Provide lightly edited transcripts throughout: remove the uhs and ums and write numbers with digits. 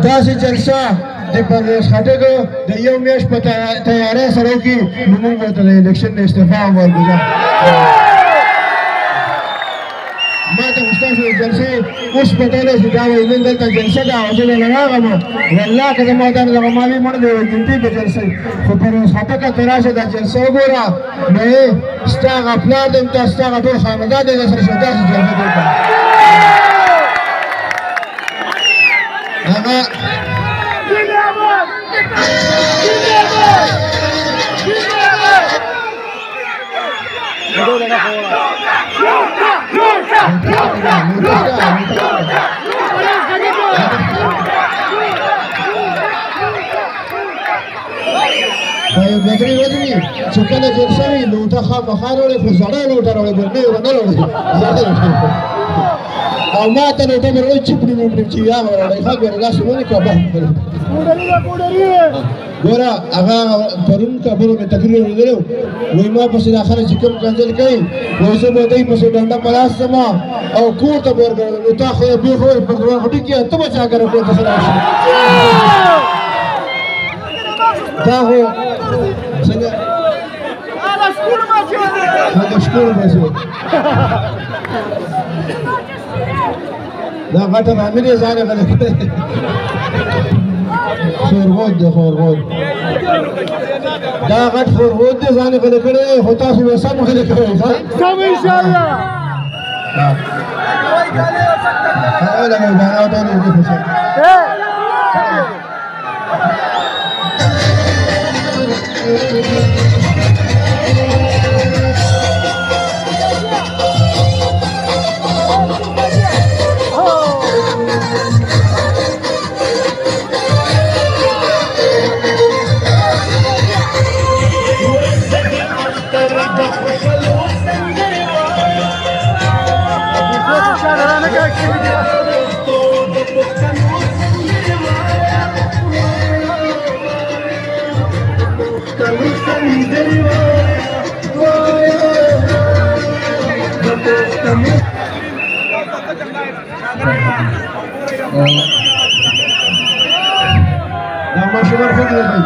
داسې جلسه د پردیس خټکو د یو میاشت په تیارۍ سره وکړي نو موږ ورته د الیکشن نه استعفا هم ورکوو. ما ته ستاسو د جلسې اوس پته ده چې دا وایي نن دلته جلسه ده او زه دلته راغلم والله که زما دا دغه مالي مړ دی ګنټې په جلسې خو پردیس خټکه ته راشه دا جلسه وګوره نو ستا هغه پلار دی تا ستا هغه ټول خانواده دی درسره شو داسې جلسه دی هغه بدري ودري چې کله جلسه وي لوټه خامخا راوړي خو زړه لوټه راوړي بل نه ونه راوړي او ما ته لوټه مې راوړي چپړي ومړي چې یا راوړي ښه ګوره داسې ونې کبه ګوره هغه پرون خبرو مې تقریر اورېدلی وایي ما پسې دا خلک چې کوم کنځل کوي وایي زه به دوی پسې ډنډه په لاس ځم او کور ته به ورګرځم نو تا خو یې بېخ وایي په ګران خو ټیک ته به چا کره کور ته څه راشي دا خو څنګه دا شکور بچو دا غټه باندې ځان غلط خورغود دی خورغود دا غټ خورغود دی ځان غلط کړی خو تاسو یې سم غلط کړی سم ان شاء الله هغه له باندې او ته دې څه دا ماشومان خود لګي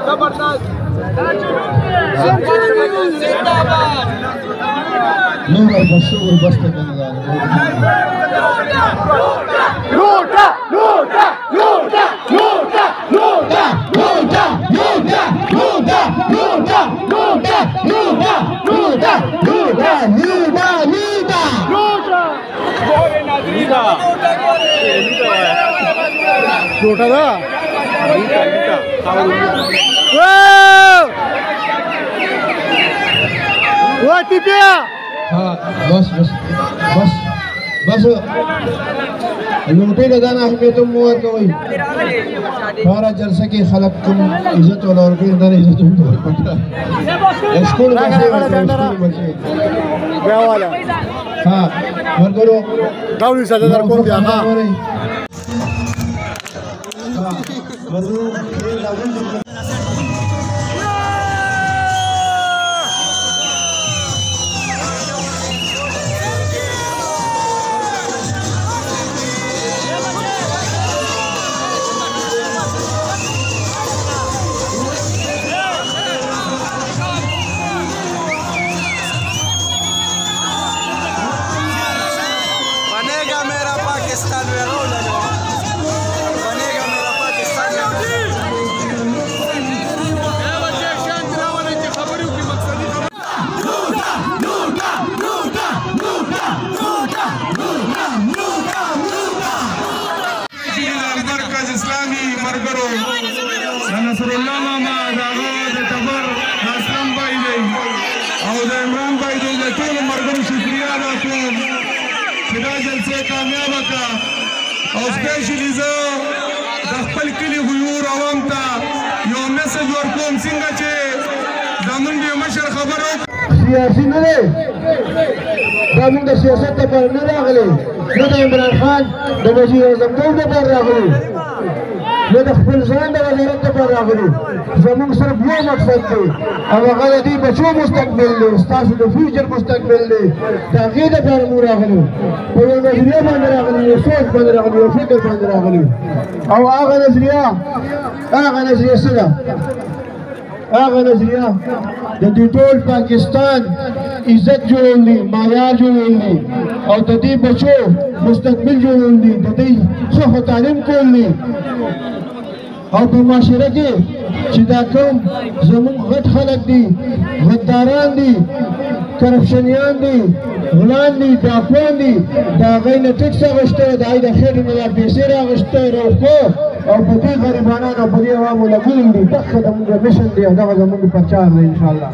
زبردست نور بشور بسته بنګال لوټا لوټا لوټا لوټا لوټا لوټا لوټا لوټا لوټا لوټا لوټا لوټا لوټا لوټا لوټا गोरे नाज़रीना लोटा था वो टिपिया हाँ बस बस बस बस लोटे का दाना हमें तुम मुआर का वही हमारा जलसे की खलक तुम इज्जत वाला और कोई अंदर इज्जत तुम स्कूल बचे वाला हाँ मत करो गाँव से ज़्यादा कौन दिया हाँ बनेगा मेरा पाकिस्तान में مرکز اسلامي مرګرو نصر الله ماما داغه د تبر اسلام بای دی او د عمران بای دی د ټول مرګرو شکریا ادا کوم چې دا جلسه کامیاب کا او سپیشلی زه د خپل کلي غیور عوام ته یو میسج ورکوم څنګه چې زمونږ د مشر خبرو سیاسي نه دی دا موږ د سیاست لپاره نه راغلي نه د عمران خان د وزیر اعظم ټول لپاره راغلي نه د خپل ځان د وزارت لپاره راغلي زموږ صرف یو مقصد دی او هغه د دې بچو مستقبل دی ستاسو د فیوچر مستقبل دی د هغې دپاره موږ راغلو په یو نظریه باندې راغلي یو سوچ باندې راغلي یو فکر باندې راغلي او هغه نظریه څه ده هغه نظریه د دې ټول پاکستان عزت جوړول دي معیار جوړول دي او د دې بچو مستقبل جوړول دي د دې ښه تعلیم کول دي او په معاشره کې چې دا کوم زموږ غټ خلک دي غداران دي کرپشنیان دي غلان دي ډاکوان دي د هغوی نه ټکس اخیسته د هغوی د خېټو نه دا پیسې راغېسته روغتو او په دې غریبانانو او په دې عوامو لګول دي دغه زموږ مشن دی او دغه زموږ پرچار دی انشاءالله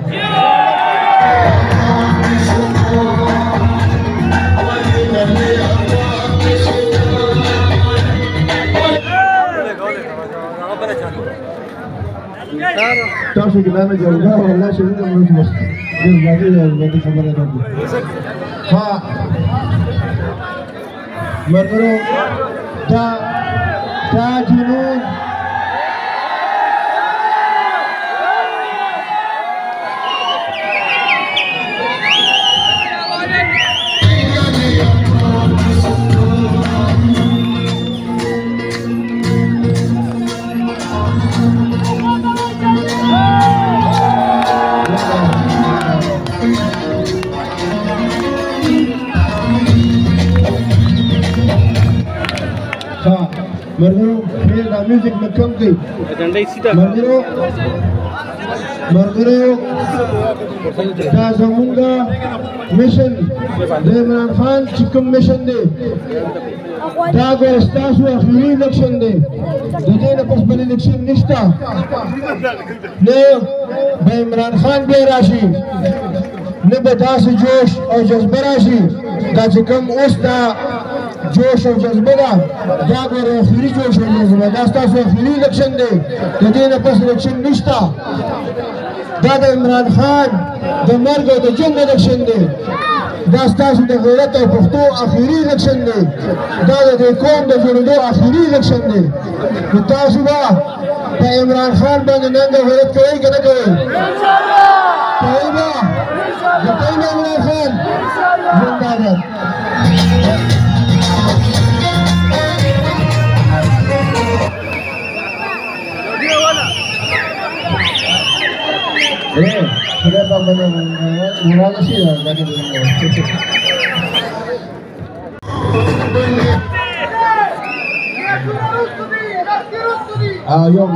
تاسو کې نه جوړه والله چې موږ موږ جذباتي خبره ده ها مرګرو دا جنون مرګرو فیر دا میوزیک نه کم کوي مرګرو دا زمونږ میشن د عمران خان چې کوم میشن دی دا ګوره ستاسو اخري الیکشن دی د دې نه پس بل الیکشن نشته نه به عمران خان بیا راشي نه به داسې جوش او جذبه راشي دا چې کوم اوس دا جوش او جذبه ده دا ګوره اخري جوش او جذبه دا ستاسو اخري الیکشن دی د دې نه پس الیکشن نشته دا د عمران خان د مرګ او د جنګ الیکشن دی دا ستاسو د غیرت او پښتو اخري الیکشن دی دا د دې قوم د جوړېدو اخري الیکشن دی نو تاسو به په عمران خان باندې ننګ او غیرت کوئ که نه کوئ کوئ به کوئ به عمران خان زنده باد sudah bangun murah sih lah tadi يوم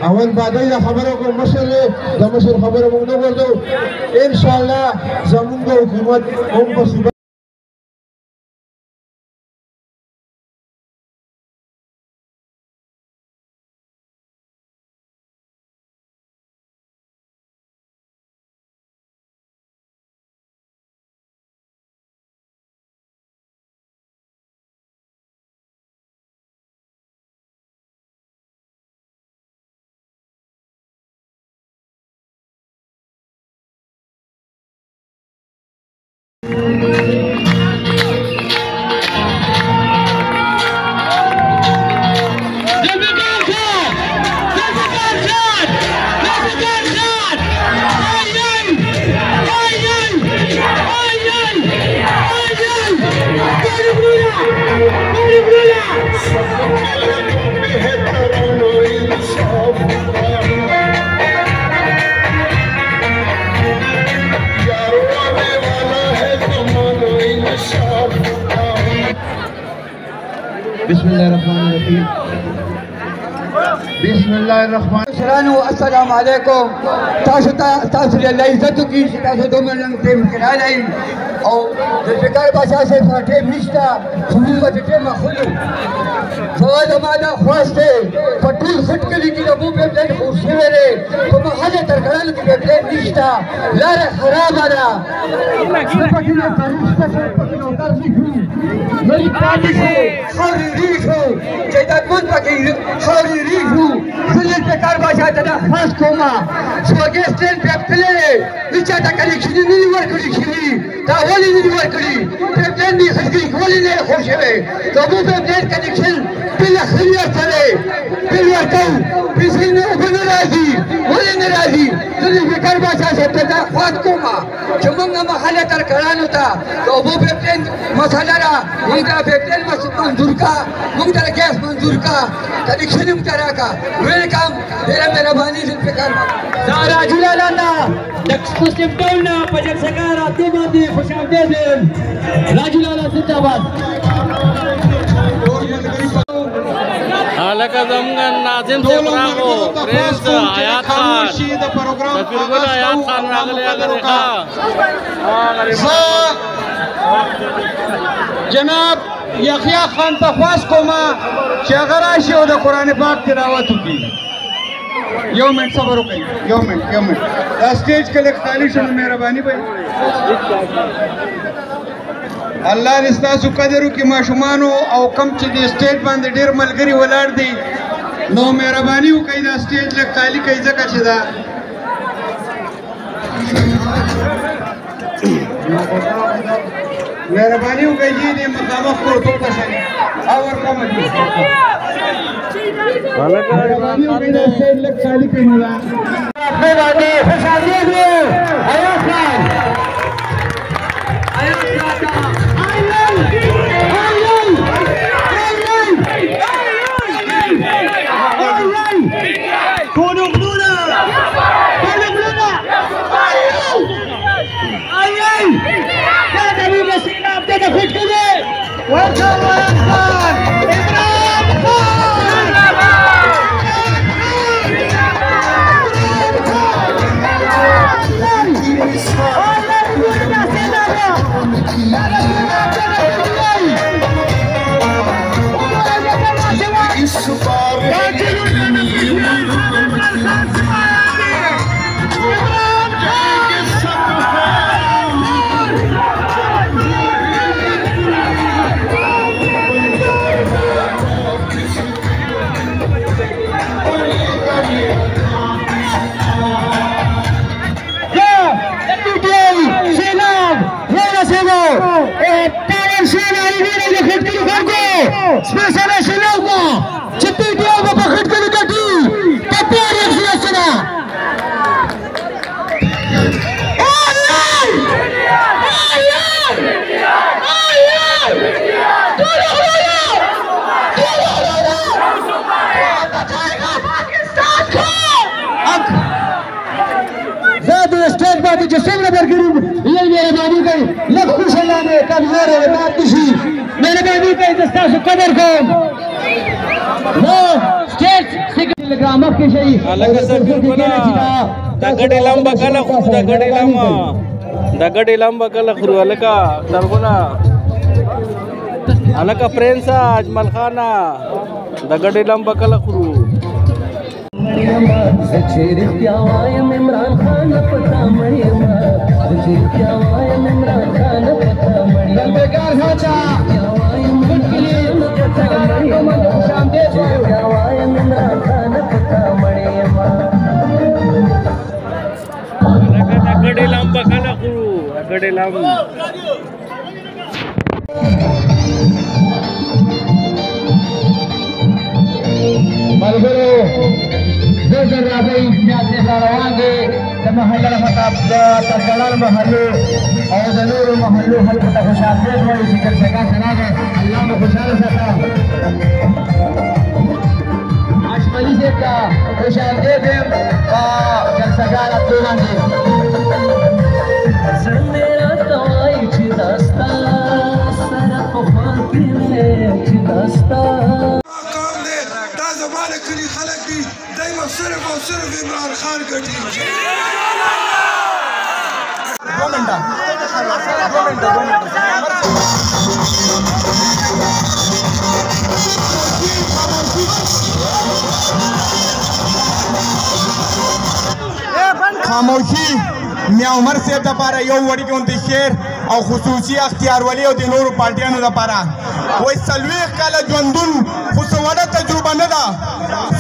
اول بعدين خبركم مشر ده مشر خبركم نقولوا ان شاء الله زمون حکومت هم بس بسم الله الرحمن الرحيم بسم الله الرحمن الرحيم السلام عليكم تاسو له عزت کی تاسو دومره لنګ ټیم کړای او د فکر بچا سے ټیم نشتا خو موږ ټیم خلو زماده خواسته پټول خټ کلی کې ابو په دې خوشي وره په محله ترګړل کې په دې نشتا لار خراب ده پټې نه مری پاتې شو خوري ریښو چې دا ګون پکې خوري ریښو زلل په کار باشه ته خاص کومه سوګستن په پلې چې دا کلیکشن نه ورکړي شي دا ولې نه ورکړي په دې نه خلک ولې نه خوشوي ته مو په دې کلیکشن بل خلیه سره بل ورته پیسې نه راځي ولې نه راځي زلل په کار باشه ته دا خاص کومه چې موږ محله تر کړهانو ته ابو په دې مسله را موږ دا په دې منظور کا موږ دا ګیس منظور کا کلیکشن هم تراکا ویلکم ډېر مهرباني دې په کار دا راجلالانا د ایکسکلوسیو ډول په جلسه راته باندې خوشامدید راجلالا زنده‌باد لکه زموږ ناظم صاحب راغو پرنس حیات خان سفیرګل حیات خان راغلی هغه جناب یحیی خان ته خواست کوم چې هغه راشي او د قرآن پاک تلاوت وکړي. یو منټ صبر وکړئ، یو منټ دا سټیج کله خالی شو نو مهرباني به الله دې ستاسو قدر وکړي ماشومانو او کم چې د سټیج باندې ډېر ملګري ولاړ دي نو مهرباني وکړئ دا سټیج لږ خالی کړئ ځکه چې دا مهرباني وکړئ چې دې مخامخ کوټو ته شئ او ورکوم مهرباني وکړئ دا سټیج لږ خالی کړئ نو دا خوشامدید حیات خان جسمنا برقرب يلي مهرباني کوي لږ خوشاله کمزور مات نشي مهرباني کوي د تاسو قدر کوم نو سټیج ټلګرام کې شي لکه سفیرګل دا ګډې لمبه کله خو دا ګډې لمبه کله خو لکه سرغلا لکه پرنس اجمل خان دا ګډې لمبه کله خو رښتیا وایم عمران خان پتا مړیم رښتیا وایم عمران خان پتا مړیم بیکار هاچا وایم پتا مړیم رښتیا وایم عمران خان پتا مړیم لکه ګډې لمبه کله خو ګډې لمبه ملګرو زر راځي بیا چې روان دي د محله مطلب د ترګلال محله او د نورو محلو خلکو ته خوشامدید وایي چې جلسګاه راغی الله مو خوشاله ساته اشملي صاحب ته خوشامدید یم په جلسګاه راتلو باندې زړه مې راته وایي چې دا ستا سره پخوا کې مې چې دا ستا زمانه کلی خلک دي دایمه صرف او صرف عمران خان ګټي میا عمر صاحب دپاره یو وړي غوندې شعر او خصوصي اختیارولي او د نورو پارټیانو دپاره وایي 40 کاله ژوندون خو څه وړه تجربه نه ده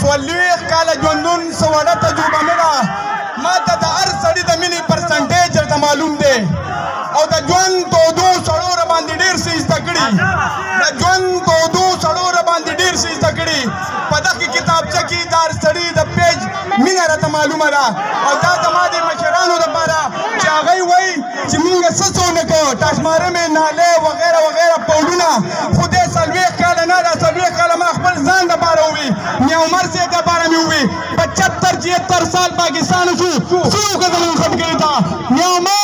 40 کاله ژوندون څه وړه تجربه نه ده ما ته د هر سړي د مینې پرسنټیج درته معلوم دی او د ژوند تودو سړو راباندې ډېر څه زده کړي د ژوند تودو سړو راباندې ډېر څه زده کړي په دغه کتابچه کې د هر سړي د پیج مینه راته معلومه ده او دا زما د مشرانو دپاره چې هغوی وایي چې مونږ څه څه ونه کړو ټاشمارمې نالې وغیره وغیره پوډونه خو دې 40 کاله نه دا 40 کاله ما خپل ځان دپاره ووي میا عمر صاحب دپاره مې ووي 75-76 سال پاکستان شو څه وکړه زموږ خفګۍ ته میا عمر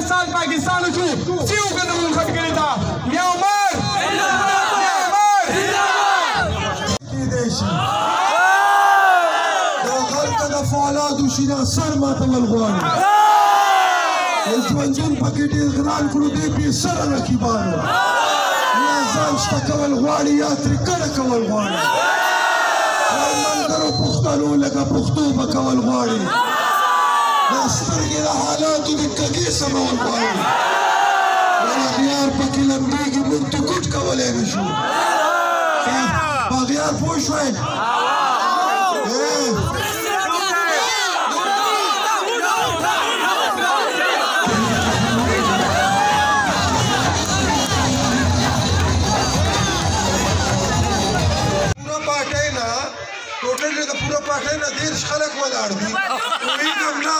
साल पाकिस्तान छू सीव कदम खटकरी था या उमर فعالات وشينا سر ما تملغواني الجوانجون باكيتي غران كلو دي بي سر ركيبانو يا زانشتا كوالغواني يا تركنا كوالغواني والمنظرو بختانو لكا بختو بكوالغواني نسترجي لحالاتو دكاكي سموالغواني واغيار باكي لمبيجي منتو كوت كوالينو شو باغيار بوشوين पूरा पार्टी ना देर खलक वलाड़ दी कोई गमना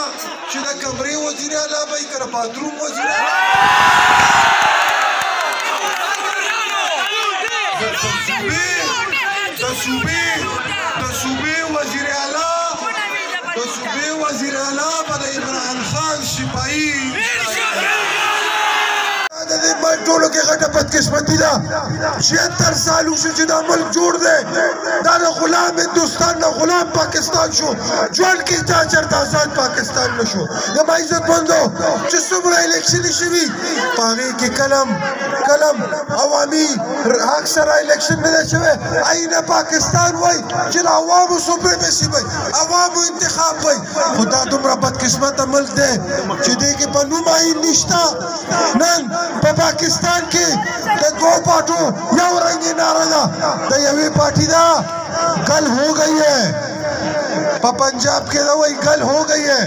शिदा कमरे वजीर आला भाई कर बाथरूम वजीर आला वजीर आला पर इमरान खान सिपाही ټولو کې غټه بدقسمتي ده 76 سال وشو چې دا ملک جوړ دی دا د غلام هندوستان نه غلام پاکستان شو ژوند کې دا چېرته آزاد پاکستان نه شو زما عزتمندو چې څومره الیکشن شوي په هغې کې کلم عوامي حق سره الیکشن نه دی شوی آینه پاکستان وایي چې د عوامو سوپریمسي وایي عوامو انتخاب وایي خو دا دومره بدقسمته ملک دی چې دې کې په نوم آئین نشته نن په پاکستان کې د دو پارټو یو رنګي ناره ده د یوې پارټي ده کل ہو گئی ہے په پنجاب کې دا وایي کل ہو گئی ہے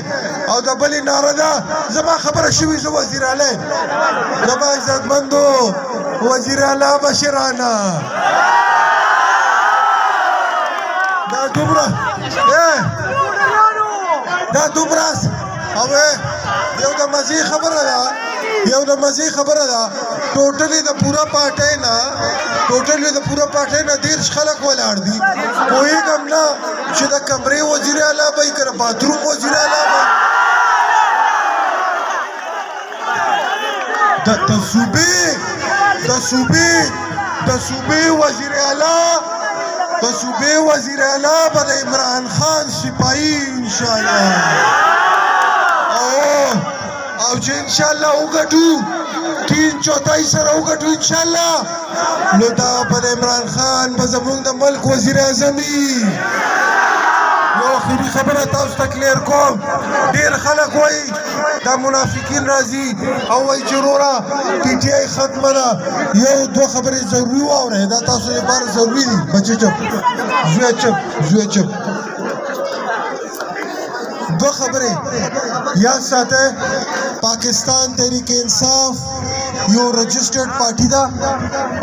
او د بلې ناره ده زما خبره شوي زه وزیر اعلی زما عزتمندو وزیر اعلی مشرانه دا دومره او یو د مزې خبره ده ټوټلی د پوره پارټۍ نه 10 خلک ولاړ دي پوهېږم نه چې د کمرې وزیر اعلی به یې که د باتروم وزیر اعلی به د صوبې وزیر اعلی به د عمران خان سپاهي انشاءالله او چې انشاءالله وګټو 3/4 سره وګټو انشاءالله نو دا به عمران خان به زموږ د ملک وزیر اعظم وي یو آخري خبره تاسو ته کلیر کوم ډېر خلک وایي دا منافقین راځي او وایي چې وروره پي ټي آی ختمه ده یو دوه خبرې ضروري واورئ دا تاسو لپاره ضروري دي بچې چپ زوی چپ دو خبریں یاد ساتھ ہے پاکستان تحریک انصاف یو رجسٹرڈ پارٹی دا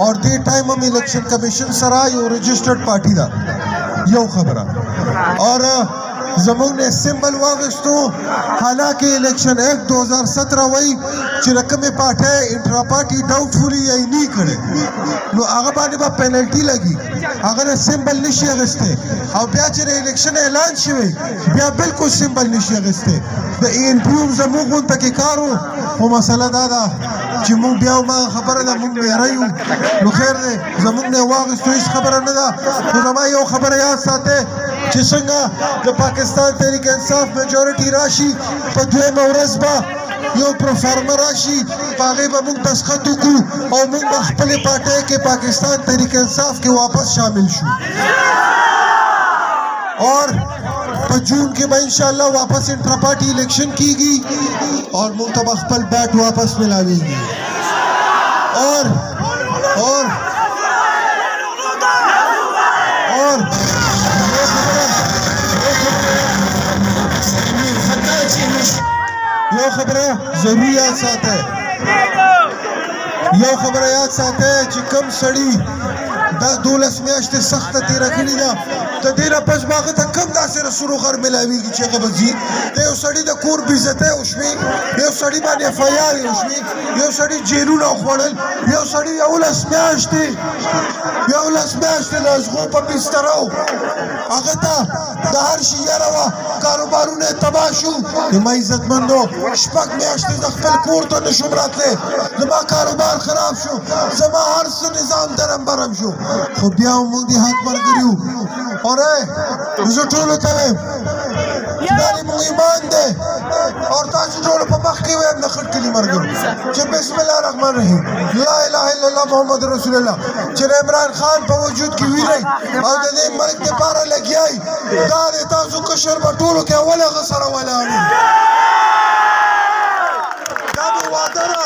اور دے ٹائم ہم الیکشن کمیشن سرا یو رجسٹرڈ پارٹی دا یو خبرہ اور زمونږ نه سمبل واغشتو حالانکه الیکشن ایکٹ 2017 وایي چې رقمې پارټۍ انټرا پارټي ډاؤټفولي یې نه کړي نو هغه باندې به پینلټي لګي هغه نه سمبل نشي اخیستی او بیا چې الیکشن اعلان شوی بیا بالکل سمبل نشي اخیستی د ای ان پی هم زموږ غونته کې کار و خو مسله دا ده چې موږ بیا ما خبره ده موږ میره یو نو خیر دی زموږ نه واغېستو هېڅ خبره نه ده خو زما یو خبره یاد ساتئ چې څنګه د پاکستان تحریک انصاف میجورټي راشي په دویمه ورځ به یو پروفارمه راشي په هغې به موږ دستخط وکړو او موږ به خپلې پارټۍ کې پاکستان تحریک انصاف کې واپس شامل شو اور په جون کې به انشاءالله واپس انټرا پارټي الیکشن کیږي اور موږ ته به خپل بیټ واپس ملاویږي اور یو خبره ضرور یاد ساتئ چې کم سړي دا 12 میاشتې سخته تېره کړې ده د دې نه پس به هغه ته کم داسې رسول غر میلاویږي چې هغه به ځي د یو سړي د کور بېعزتۍ وشوې یو سړي باندې اف آی آر وشوې یو سړي جیلونه وخوړل یو سړي 11 میاشتې د ازغو په بستره و هغه ته د هر شي یاره وه کاروبارونه یې تباه شو زما عزتمندو 6 میاشتې د خپل کور ته نه شوم راتلی زما کاروبار خراب شو زما هر څه نظام درم برم شو خو بیا هم موږ د حق ملګري یو اوره زه ټولو ته وایم چې دا زموږ ایمان دی او تاسو ټولو په مخ کې وایم د خټ کلي ملګرو چې بسم الله الرحمن الرحیم لا اله الا الله محمد رسول الله چې د عمران خان په وجود کې وینئ او د دې ملک دپاره لګیایي دا د تاسو کشر به ټولو کې اول هغه سره ولاړ دا مې وعده ده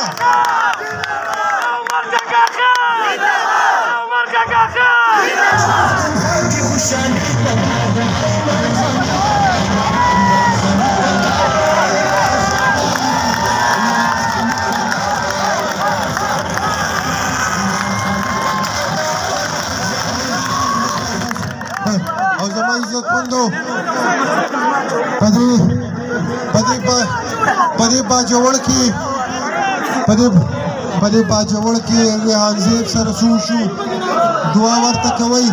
او زما عزتمندو په دې باجوړ کې ریحان زیب سره څه وشو دعا ورته کوئ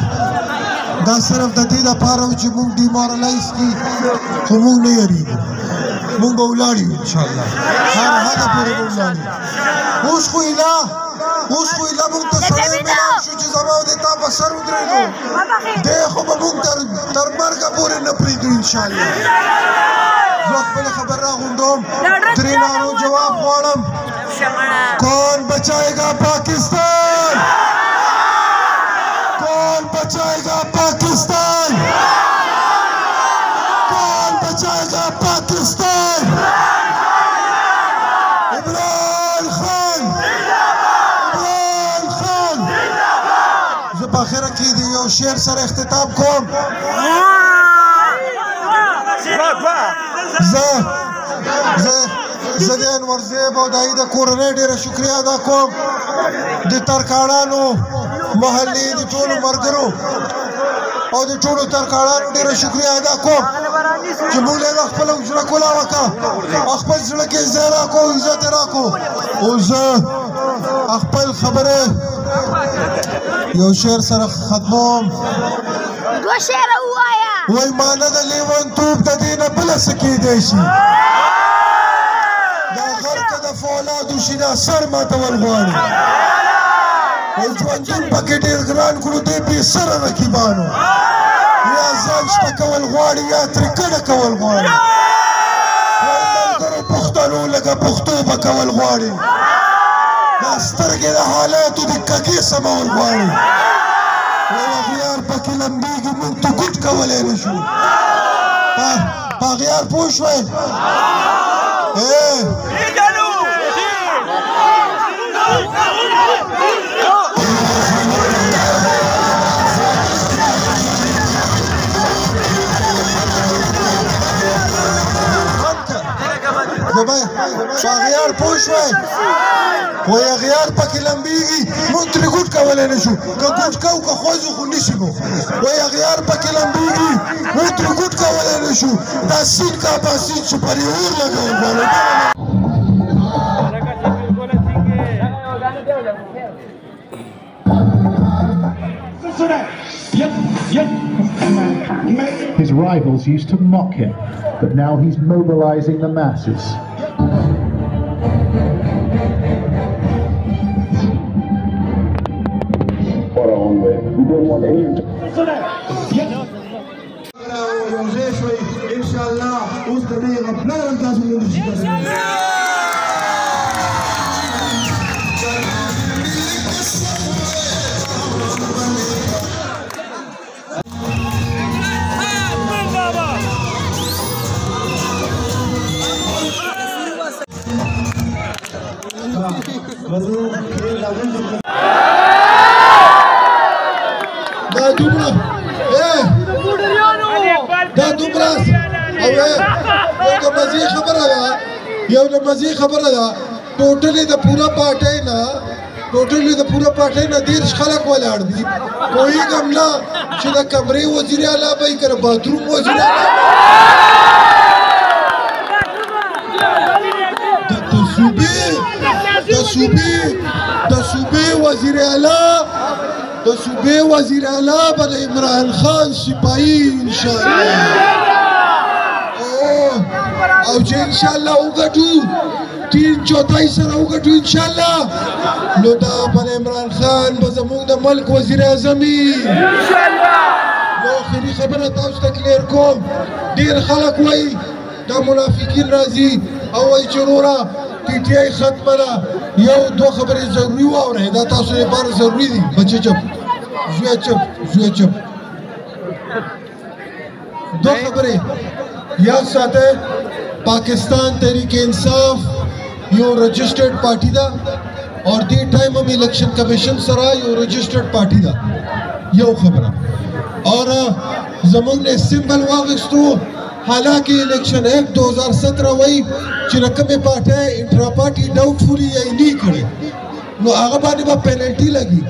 دا صرف د دې دپاره و چې موږ ډیمورالایز کړي خو موږ نه یېرېږو موږ به ولاړ یو انشاءالله هر حده پورې به ولاړ یو اوس خو ایله موږ ته سړی میلاو شو چې زما او د تا په سر ودرېدو دی خو به موږ تر مرګه پورې نه پرېږدو انشاءالله زه خپلې خبر راغونډوم درې نارو جواب غواړم کون بچائے گا پاکستان کون بچائے گا پاکستان کون بچائے گا پاکستان عمران خان زه په اخره کې د یو شعر سره اختتام کوم زه د انور زیب او د هغې د کورنۍ ډېره شکریه ادا کوم د ترکاڼانو محلې د ټولو ملګرو او د ټولو ترکاڼانو ډېره شکریه ادا کوم چې موږ له خپله زړه کولا وکړه او خپل زړه کې ځای راکړو عزت یې راکړو او زه خپل خبرې یو شعر سره ختموم دو شعر ووایه وایي مانه د لیونتوب د دې نه بله څه کېدی شي دا غر که د فولادو شي دا سر ماتول غواړي وایي ژوندون پکې ډېر ګران کړو دی بې سره رقیبانو یا ځان شته کول غواړي یا ترې کډه کول غواړي وایي ملګرو پښتنو لکه پښتو به کول غواړي دا سترګې د حالاتو د کږې سمول غواړي وایي اغیار پکې لمبېږي موږ ته ګوټ کولی نه شو په اغیار پوه شوئ غیار پوه شوی وایي غیار پکې لمبېږي مونږ ترې ګوټ کولی نه شو که ګوټ کوو که خوځو خو نیسي مو وایي غیار پکې لمبېږي مونږ ترې ګوټ کولی نه شو دا سین کابا سین چې پرې اور لګوو غواړو His rivals used to mock him, but now he's mobilizing the masses. خبره ده ټوټلی د پوره پارټۍ نه 30 خلک ولاړ دي پوهېږم نه چې د کمرې وزیر اعلی به یې که د باتروم وزیر اعلی د صوبې وزیر اعلی به د عمران خان سپاهي انشاءالله او چې انشاءالله وګټو 3/4 سره وګټو انشاءالله نو دا پر عمران خان به زموږ د ملک وزیر اعظم وي یو آخري خبره تاسو ته کلیر کوم ډېر خلک وایي دا منافقین راځي او وایي چې وروره PTI ختمه ده یو دوه خبرې ضروري واورئ دا تاسو لپاره ضروري دي بچې چپ زویه چپ دو خبرې یاد ساتئ پاکستان تحریک انصاف یو رجسٹرڈ پارٹی دا اور دی ٹائم ہم الیکشن کمیشن سرا یو رجسٹرڈ پارٹی دا یو خبرہ اور زمان نے سمبل واغستو حالانکہ الیکشن ایکٹ 2017 وئی چی رقم پارٹی انٹرا پارٹی ڈاؤٹ فولی یا نہیں کرے نو آغا بانی با پینلٹی لگی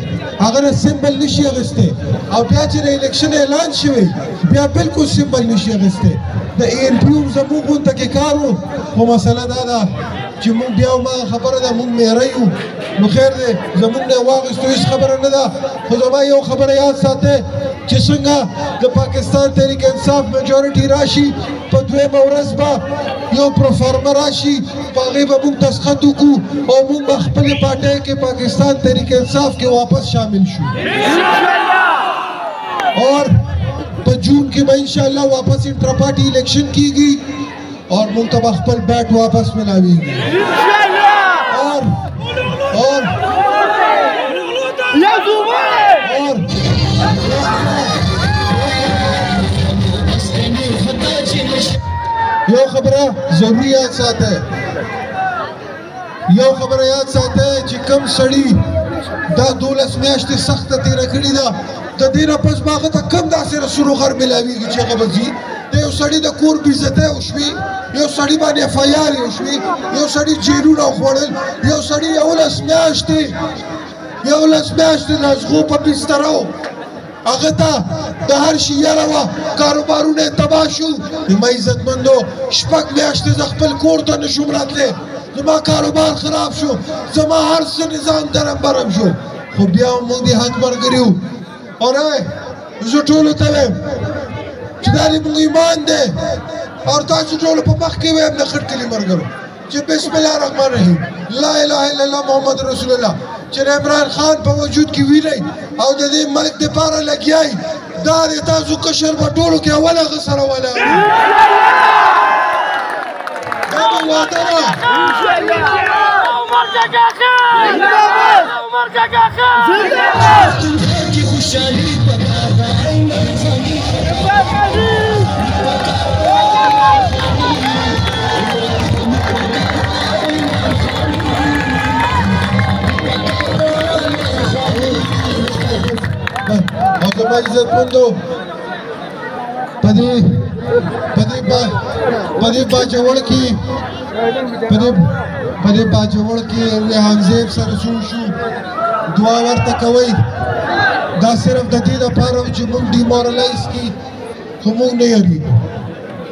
اگر سمبل نشی اغستے او بیا چی الیکشن اعلان شوی بیا بالکل سمبل نشی اغستے دا ANP زمون غون تکی کارو خو مسئلہ دادا چې مونږ بیا ما خبره ده مونږ میری یو نو خیر دی زمونږ نه واغېستو هېڅ خبره نه ده خو زما یو خبره یاد ساتئ چې څنګه د پاکستان تحریک انصاف میجورټي راشي په دویمه ورځ به یو پروفارمه راشي په هغې به مونږ دستخط وکړو او مونږ به خپلې پارټۍ کې پاکستان تحریک انصاف کې واپس شامل شو اور په جون کې به انشاءالله واپس انټرا پارټي الیکشن کیږي اور منتبہ خپل بیٹ واپس ملاوی گی اور یو خبرہ ضروری یاد ساتھ ہے چې کم سړی دا 12 میاشتې سخته تیره کړې ده د دې نه پس به هغه ته کم داسې رسولو غر ملاویږي چې هغه به ځي د یو سړي د کور بېعزتۍ وشوي یو سړي باندې FIR وشوي یو سړي جیلونه وخوړل یو سړي 11 میاشتې د ازغو په بستره و هغه ته د هر شي یره وه کاروبارونه یې تباه شو زما عزتمندو 6 میاشتې زه خپل کور ته نه شوم راتلی زما کاروبار خراب شو زما هر څه نظام درم برم شو خو بیا هم موږ د حق ملګري وو اور زه ټولو ته وایم چې دا زموږ ایمان دی اور تاسو ټولو په مخ کې وایم د خټ کلي ملګرو چې بسم الله الرحمن الرحیم لا اله الا الله محمد رسول الله چې عمران خان په وجود کې وینئ او د دې ملک دپاره لګیای دا د تاسو کشر په ټولو کې اول هغه سره ولاړ دا به وعده ده زما عزتمندو په دې باجوړ کې په دې باجوړ کې ریحان زیب سره شو دعا ورته کوئ دا صرف د دې دپاره چې موږ ډیمورالایز کړي خو موږ نه یېرېږو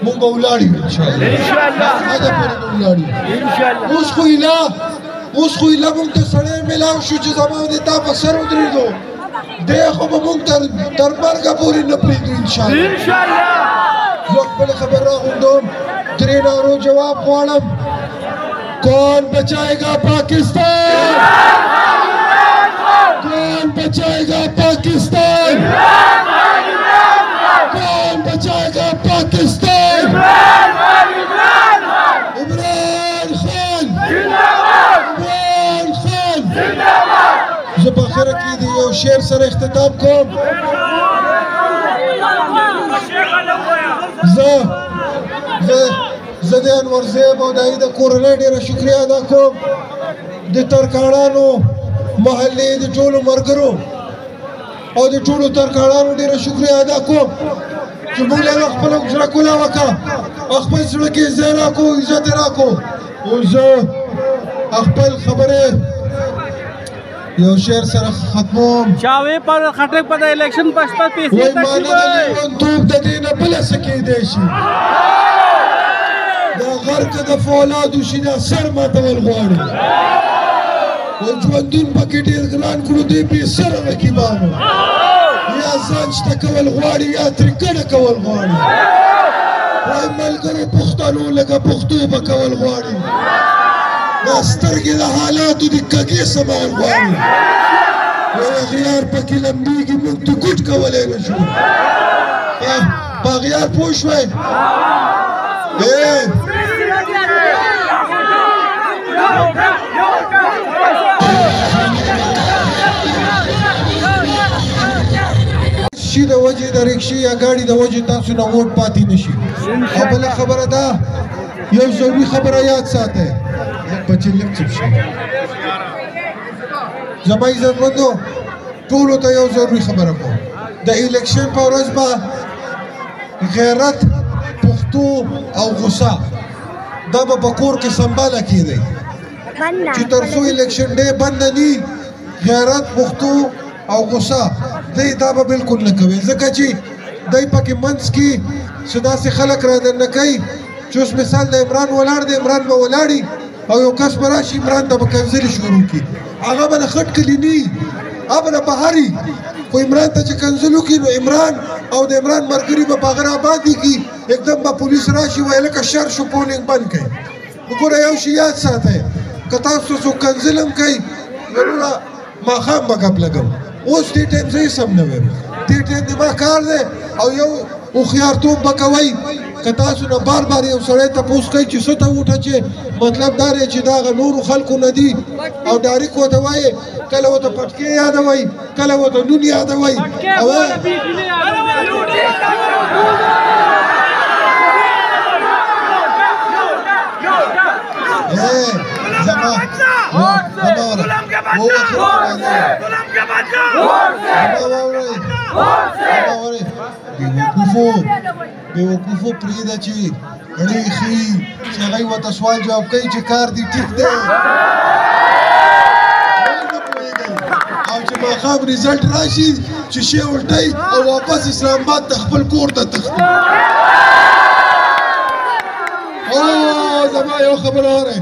موږ به ولاړ یو انشاءالله هغه پورې به ولاړ یو اوس خو ایله موږ ته سړی میلاو شو چې زما د تا په سر ودرېږو دی خو به موږ تر مرګه پورې نه پرېږدو انشاءالله زه خپله خبر راغونډوم درې نارو جواب غواړم کون بچائےگا پاکستان کون بچائےگا پاکستان کون بچائےگا پاکستان عمران خان عمران خان زه په آخره کې د یو شعر سره اختتام کوم زه د انور زیب او د هغې د کورنۍ ډېره شکریه ادا کوم د ترکاڼانو محلې د ټولو ملګرو او د ټولو ترکاڼانو ډېره شکریه ادا کوم چې موږ له خپله زړه کوله وکړه او خپل زړه کې ځای راکړو عزت یې راکړو اوس زه خپل خبرې یو شعر سره ختموم چاوې پر خټک په د الیکشن پښپا پیسې وای مانا د لیونتوب د دې نه بله څه کېدی شي دا غر که د فولادو شي دا سر ماتول غواړي وای ژوندون پکې ډېر ګران کړو دې بې سره رقیبانو یا ځان شته کول غواړي یا ترې ګډه کول غواړي وای ملګرو پښتنو لکه پښتو به کول غواړي دا سترګې د حالاتو د کږې سمول غواړي وای اغیار پکې لمبېږي موږ د ګوټ کولی نه شو په اغیار پوه شوی شي د وجې د رکشې یا ګاډي د وجې تاسو نه ووټ پاتې نه شي او بله خبره ده یو ضروري خبره یاد ساتئ بچې لږ چپ شي زما عزتمندو ټولو ته یو ضروري خبره کوم د الیکشن په ورځ به غیرت پښتو او غصه دا به په کور کې سنباله کېدی چې تر څو الیکشن ډې بند نه وي غیرت پښتو او غصه دی دا به بلکل نه کوي ځکه چې دی پکې منځ کې چې داسې خلک رادننه کوي چې اوس مثال د عمران ولاړ دی عمران به ولاړي او یو کس به راشي عمران ته به کنځلې شروع کړي هغه به د خټ کلي نه وي هغه به د بهري خو عمران ته چې کنځل وکړي نو عمران او د عمران ملګري به په هغه راباندې کړي एकदम به پولیس راشي وایي لکه شر شو پولینګ بند کړئ وګوره یو شي یاد ساتئ که تاسو څوک کنځل هم کوي نو وروره ماښام به ګپ لګم اوس دې ټایم زه هېڅ هم نه وایم دې ټایم زما کار دی او یو هوښیارتوب به کوئ که تاسو نه بار بار یو سړی تپوس کوي چې څه ته وټه چې مطلب دا دی چې دا هغه نورو خلکو نه دي او ډایرکټ ورته وایې کله ورته پټکې یادوئ کله ورته نون یادوئ او بیوقوفو پرېږده چې رڼې ښیي چې هغوی ورته سوال جواب کوي چې کار دې ټیک دی نه پوهېږئ او چې ماښام ریزلټ راشي چې شی الټئ او واپس اسلام آباد ته خپل کور ته تښتي زما یو خبره اورئ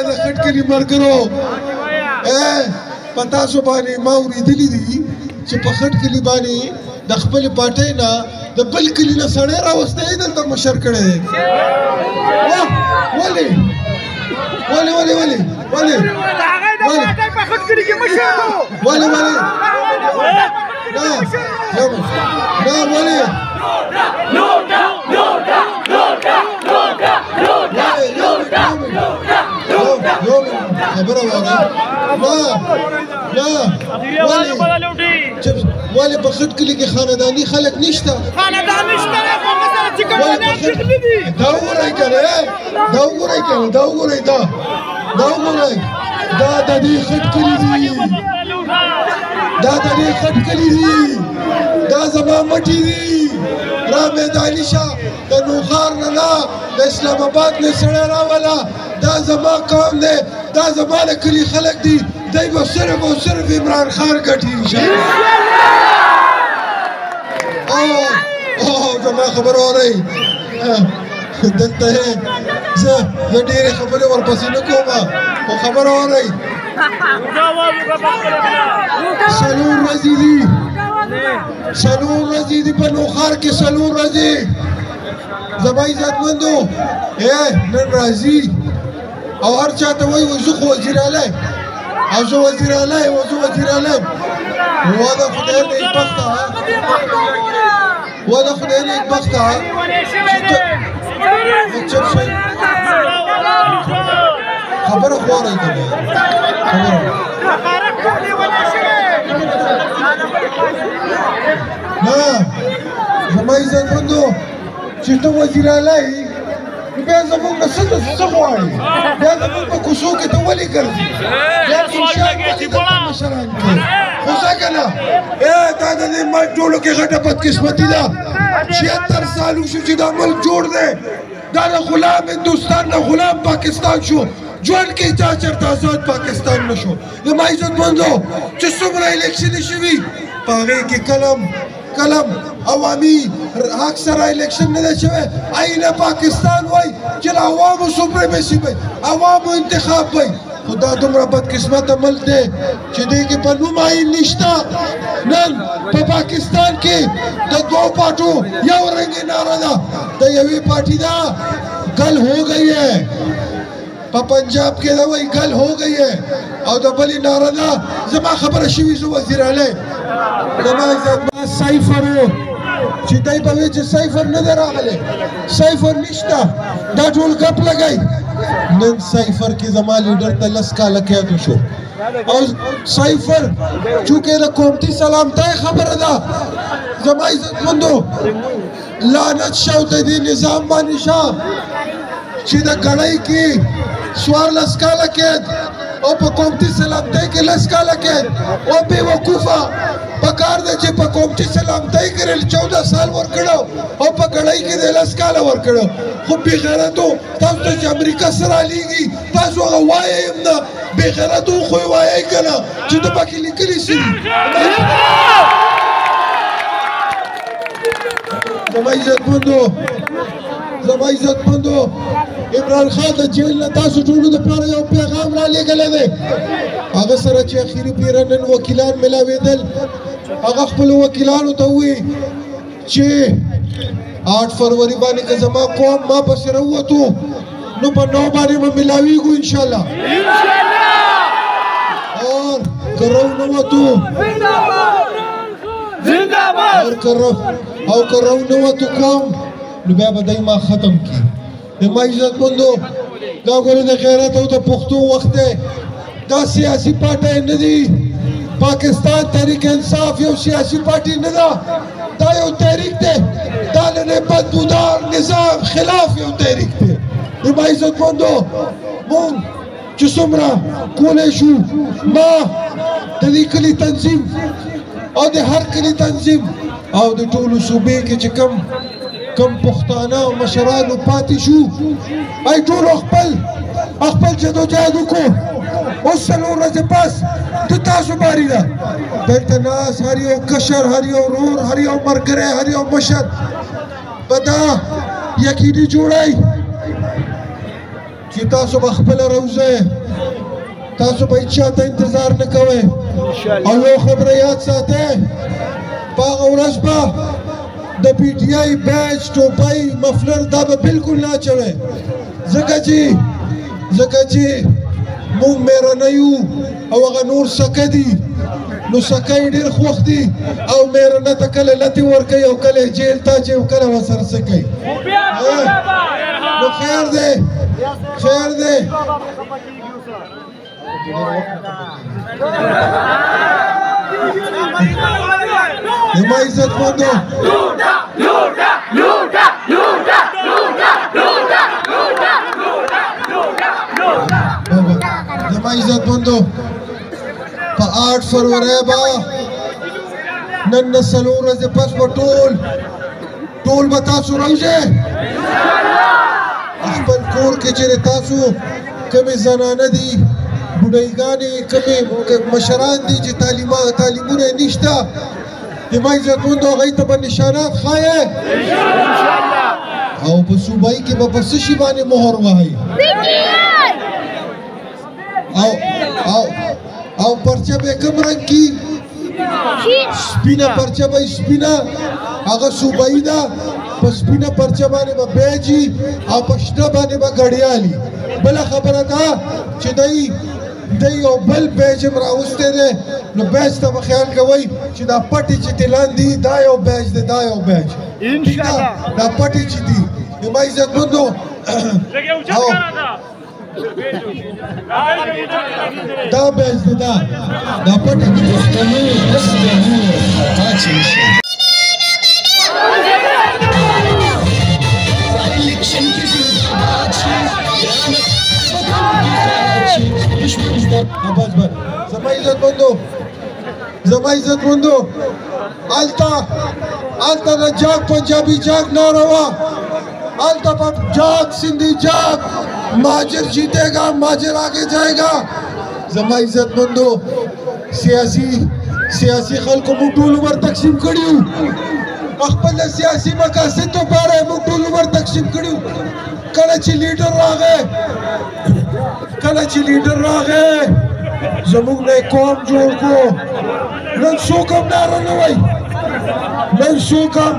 د خټ کلي ملګرو په تاسو باندې ما اورېدلي دي چې په خټ کلي باندې د خپلې پاټۍ نه د بل کلي نه سړی راوستی یې دلته مشر کړی دی ولې ولې ولې ولې ولې ولې ولې نه ولې خبره ولې په خټ کلي کې خانداني خلک نشته دا وګورئ کنه دا وګورئ کنه دا وګورئ دا وګورئ دا د دې خټ کلي دي دا د دې خټ کلي دي دا زما مټي دي را میدانی شه د نوښار نه نه د اسلام آباد نه سړی راوله دا زما قوم دی دا زما د کلي خلک دي دی به صرف او صرف عمران خان ګټي انشاءالله زما خبره اورئ دلته زه ډېرې خبرې ورپسې نه کوم خو خبره اورئ څلور ورځې دي په نوښار کې څلور ورځې زما عزتمندو نن راځي او هر چا ته وایي زه خو وزیر اعلی او زه وزیر اعلی او زه وزیر اعلی واده خدای نیکبخته واده خدای نیکبخته چپ شئ خبره خو اورئ که نه خبره نه زما عزتمندو چې ته وزیر اعلی یې بیا زموږ نه څه غواړې بیا زموږ په کوڅو کې ته ولې ګرځې بیا انشاء ولې درته مشران کوي خو څه که نه دا د دې ملک ټولو کې غټه بدقسمتي ده 76 سال وشو چې دا ملک جوړ دی دا د غلام هندوستان نه غلام پاکستان شو ژوند کې چا چېرته آزاد پاکستان نه شو زما عزتمندو چې څومره الیکشنې شوي په هغې کې کلم عوامي حق سره الیکشن نه دی شوی آئین پاکستان وایي چې د عوامو سپریمیسي وایي عوامو انتخاب وایي خو دا دومره بدقسمته ملک دی چې دې کې په نوم آئین نشته نن په پاکستان کې د دوو پارټو یو رنګې ناره ده د یوې پارټي ده گل ہو گئی ہے په پنجاب کې دا وایي گل ہو گئی ہے او د بلې ناره ده زما خبره شوي زه وزیر اعلی زما عزتمند سایفر و چې دی به وایي چې سایفر نه دی راغلی سایفر نشته دا ټول ګپ لګئ نن سایفر کې زما لیډر ته 10 کاله قید وشو او سایفر چونکې د قومتي سلامتۍ خبره ده زما عزتمندو لعنت شه د دې نظام باندې شه چې د ګړۍ کې 14 کاله قید او په قومتي سلامتۍ کې 10 کاله قید او بې وقوفه پکار ده چې په قومتي سلامتۍ کې 14 سال ورکړو او په ګړۍ کې 10 کاله ورکړو خو بې غیرتو تاسو ته چې امریکا سره لیږي تاسو هغه وایئ هم نه بې غیرتو خو یې وایئ که نه چې ته پکې لیکلي سي زما عزتمندو عمران خان د جیل نه تاسو ټولو دپاره یو پیغام رالیږلی دی هغه سره چې اخري پیره نن وکیلان ملاوېدل هغه خپلو وکیلانو ته ووایي چې 8 فروری باندې که زما قوم ما پسې راووتو نو په 9 باندې به ملاویږو انشاءالله اور که راونوتو او که راونوتو قوم نو بیا به دی ما ختم کی زما عزتمندو دا ګورې د غیرت او د پښتو وخت دی دا سیاسي پارټۍ نه دي پاکستان تحریک انصاف یو سیاسي پارټي نه ده دا یو تحریک دی دا د بدبودار نظام خلاف یو تحریک دی زما عزتمندو مونږ چې څومره کولی شو ما د دې کلي تنظیم او د هر کلي تنظیم او د ټولو صوبې کې چې کم پښتانه او مشرانو پاتې شو ای ټولو خپل جدوجهد وکړو اوس 4 ورځې پس د تاسو باری ده دلته ناست هر یو کشر هر یو ورور هر یو ملګری هر یو مشر به دا یقیني جوړئ چې تاسو به خپله روزئ تاسو به هیچا ته انتظار نه کوئ او یو خبره یاد ساتئ په هغه ورځ به د پی ټي آی بیج ټوپۍ مفلر دا به بالکل نه اچوئ ځکه چې موږ میرنه یو او هغه نور سکه دي نو سکه یې ډېر خوښ دي او میرنه ته کله لتې ورکوي او کله یې جیل ته اچوي او کله ورسره څه کوي نو خیر دی زما عزتمندو زما عزتمندو په 8 فروری به نن 4 ورځې پس به ټول ټول به تاسو راوځئ خپل کور کې چېرې تاسو کومې زنانه دي بوډایګانې کومې مشران دي چې تعلیمونه یې نشته زما عزتمندو هغوی ته به نشانات ښایئ او په صوبایي کې به په څه شي باندې مهر وهئ او پرچه به کوم رنګ کي سپینه پرچه به سپینه هغه صوبایي ده په سپینه پرچه باندې به بیجي او په شنه باندې به ګړیالي بله خبره ده چې دی یو بل بیج هم راوستی دی نو بیج ته به خیال کوئ چې دا پټې چې دې لاندې دا یو بیج دی دا یو بیج دا پټې چې دي زما عزتمندو دا بیج دی دا پټې چې زما عزتمندو هلته د جاگ پنجابي جاگ ناروا هلته په جاگ سندھی جاگ مهاجر جیتے گا مهاجر آگے جائے گا زما عزتمندو سیاسي خلکو موږ ټول عمر تقسیم کړي خپل سیاسي مقاصد لپاره موږ ټول عمر تقسیم کړي کله چې لیډر راغی زموږ نه قوم جوړ کړو نن څوک هم ناره نه وایي نن څوک هم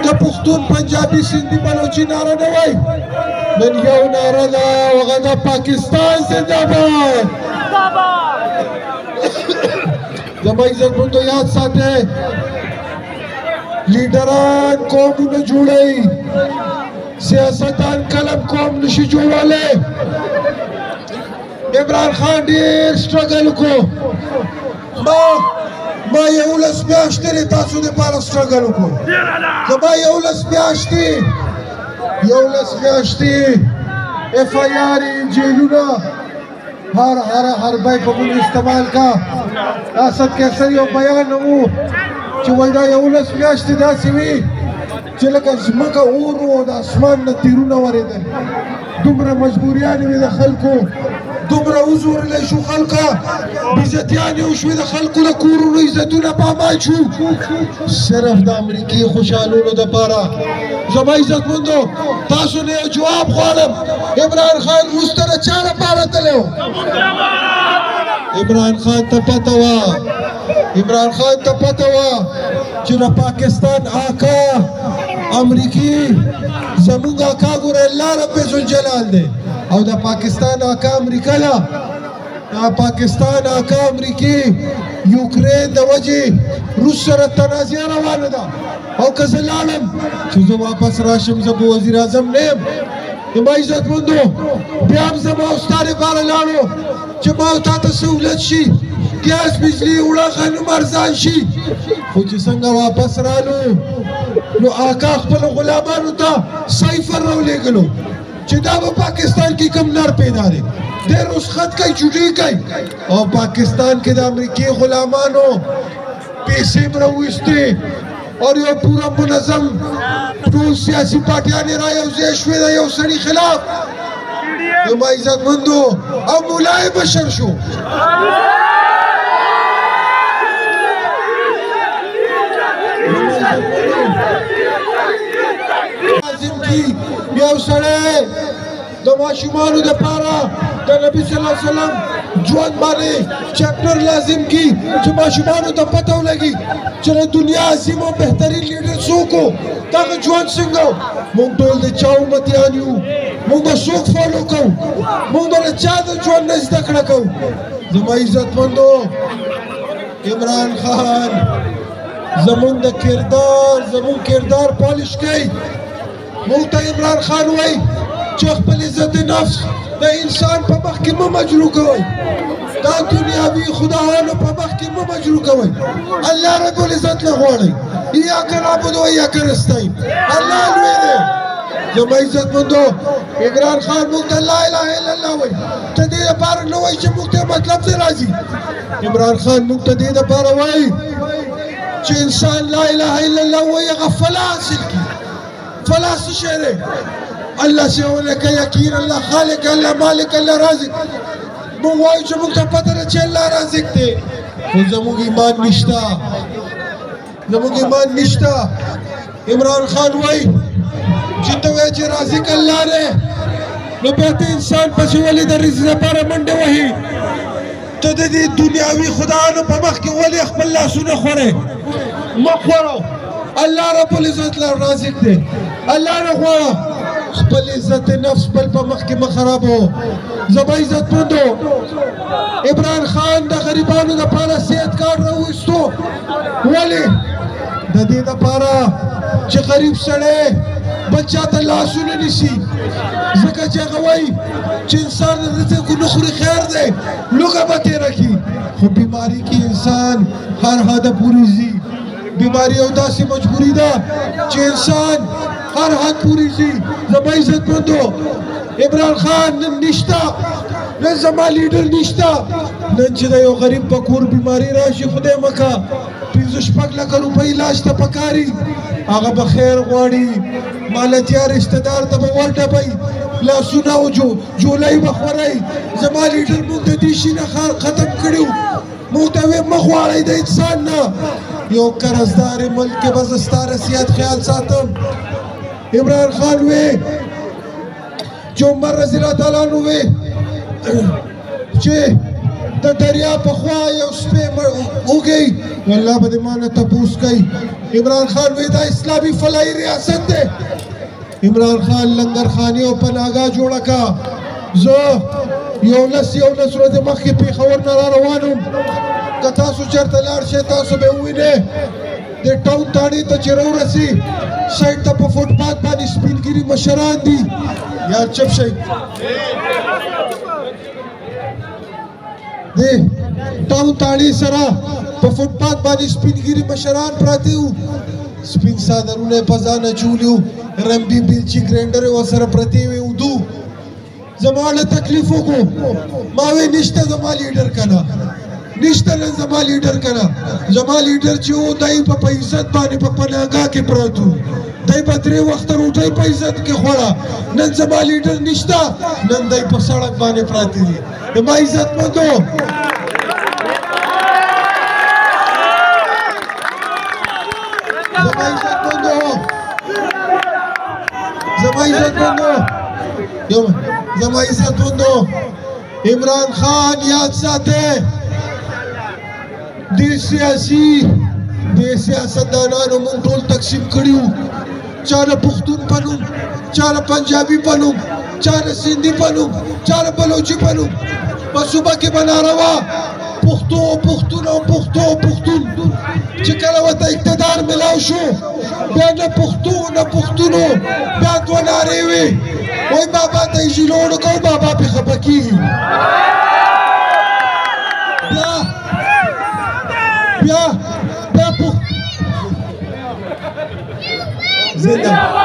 د پښتون پنجابي سندھی بلوچي ناره نه وایي نن یو ناره ده هغه د پاکستان زنده‌باد زما عزتمندو یاد ساتئ لیډران قومونه جوړوي سیاستدان کلم قوم نشي جوړولی عمران خان ډېر سټرګل وکړو ما 11 میاشتې تاسو دپاره سټرګل وکړو زما 11 میاشتې اف آی آر جیلونه هر بای په مونږ استعمال کا اسد کیسر یو بیان وو چې وایي دا 11 میاشتې داسې وي چې لکه ځمکه اور و د اسمان نه تیرونه ورېدل دومره مجبوریانې وې د خلکو دومره وزورلی شو خلکه بېزتیانې وشوې د خلکو د کورونو عزتونه پامال شو صرف د امریکې خوشحالولو دپاره زما عزتمندو تاسو نه یو جواب غواړم عمران خان وروسته د چا لپاره تللی و عمران خان ته پته وه چې د پاکستان آقا امریکي زمونږ آقا ګوره الله رب ذوالجلال دی او د پاکستان آقا امریکا ده د پاکستان آقا امریکي یوکرین د وجې روس سره تنازعه روانه ده او که زه لاړم چې زه واپس راشم زه به وزیر اعظم نه یم زما عزتمندو بیا هم زما او ستا لپاره لاړو چې ما او تا ته سهولت شي ګیس بجلي اوړه غنم ارزان شي خو چې څنګه واپس رالو نو آقا خپلو غلامانو ته سایفر راولېږلو چې دا به پاکستان کې کم نر پیدا دی دی رسخت کوي چوټۍ کوي او پاکستان کې د امریکې غلامانو پیسې م راویستې اور یو پورا منظم ټول سیاسي پارټیانې را یوځای شوې د یو سړي خلاف زما عزتمندو او مولای بشر شو لازم کی یو سړی د ماشومانو دپاره د نبي صلی الله علیه وسلم ژوند باندې چپټر لازم کی چې ماشومانو ته پته ولګي چې د دنیا عظیم او بهترین لیډر څوک و دغه ژوند څنګه و موږ ټول د چا امتیان یو موږ به څوک فالو کوو موږ به د چا د ژوند نه زده کړه کوو زما عزتمندو عمران خان زمون کردار پالش کوي موږ ته عمران خان وایي چې خپل عزت نفس د انسان په مخ کې مه مجروح کوئ دا دنیاوي خدایانو په مخ کې مه مجروح کوئ الله رب العزت نه غواړئ ایاک نعبد و ایاک نستعین الله لوی دی زما عزتمندو عمران خان موږ ته لا اله الا الله وایي ته دې لپاره نه وایي چې موږ ته مطلب ته راځي عمران خان موږ ته دې لپاره وایي چې انسان لا اله الا الله وایي هغه فلاح حاصل کړي فلا شيء الله سيونه کا یقین الله خالق الله مالک الله رازق مونږ وایو چې موږ ته پته ده چې الله رازق دی خو زموږ ایمان نشته عمران خان وایي چې ته وایې چې رازق الله دی نو بیا ته انسان پسې ولې د رزق لپاره منډې وهي ته د دې دنیاوي خدایانو په مخ کې ولې خپل لاسونه خورې مه خوړو الله رب العزت رازق دی الله نه غواړه خپل عزت نفس بل په مخ کې مه خرابو زما عزتمندو عمران خان د غریبانو دپاره صحت کارت راویستو ولې د دې دپاره چې غریب سړی بل چاته لاسونه نیسي ځکه چې هغه وایي چې انسان د رزق نه خوري خیر دی لوږه به تېره کړي خو بیماري کې انسان هر حده پورې ځي بیماری یو داسې مجبوري ده چې انسان هر حد پورې ځي زما عزتمندو عمران خان نن نشته نن زما لیډر نشته نن چې د یو غریب په کور بیماري راشي خدای مکه 5-6 لکه روپۍ علاج ته پکاري هغه به خیر غواړي مالتیا رشته دار ته به ورډبئ لاسونه او جولۍ به خورئ زما لیډر موږ د دې شي نه ختم کړي موږ ته وې مه غواړئ د انسان نه یو قرضدار ملک کې به زه ستا رسیات خیال ساتم عمران خان وې چې عمر رضی الله تعالی عنه وې چې د دریا په خوا یو سپی وږی والله به دې ما نه تپوس کوي عمران خان وې دا اسلامي فلاحي ریاست دی عمران خان لنګرخانې او پناهګاه جوړه کړه زه یولس ورځې مخکې پېښور نه را روان وم که تاسو چېرته لاړ شئ تاسو به ووینئ د ټاون تاڼې ته چې راورسي سایډ ته په فوټپات باندې سپین ګیري مشران دي یار چپ شئ د ټاون تاڼې سره په فوټپات باندې سپین ګیري مشران پراته وو سپین څادرونه یې په ځان اچولي وو رمبي بیلچي ګرینډر یې ورسره پرتې وې اودو زما له تکلیف وکړو ما وې نشته زما لیډر که نه نشته نن زما لیډر که نه زما لیډر چې و دی به په عزت باندې په پناهګاه کې پروت و دی به 3 وخته روټۍ په عزت کې خوړه نن زما لیډر نشته نن دی په سړک باندې پراته دي زما عزتمندو زما عزتمندو عمران خان یاد ساته د سیاستدانانو مونږ ټول تقسیم کړیو چا له پښتون په نوم چا له پنجابي په نوم چا له سندي په نوم چا له بلوچي په نوم په صوبه کې به ناروا پښتون چې کله ورته اقتدار ملاو شو بیا نه پښتونو بیا دوه نارې وې وای بابا ته یې ژیلوړ کړو بابا پې خفه کېږي بیا زنداباد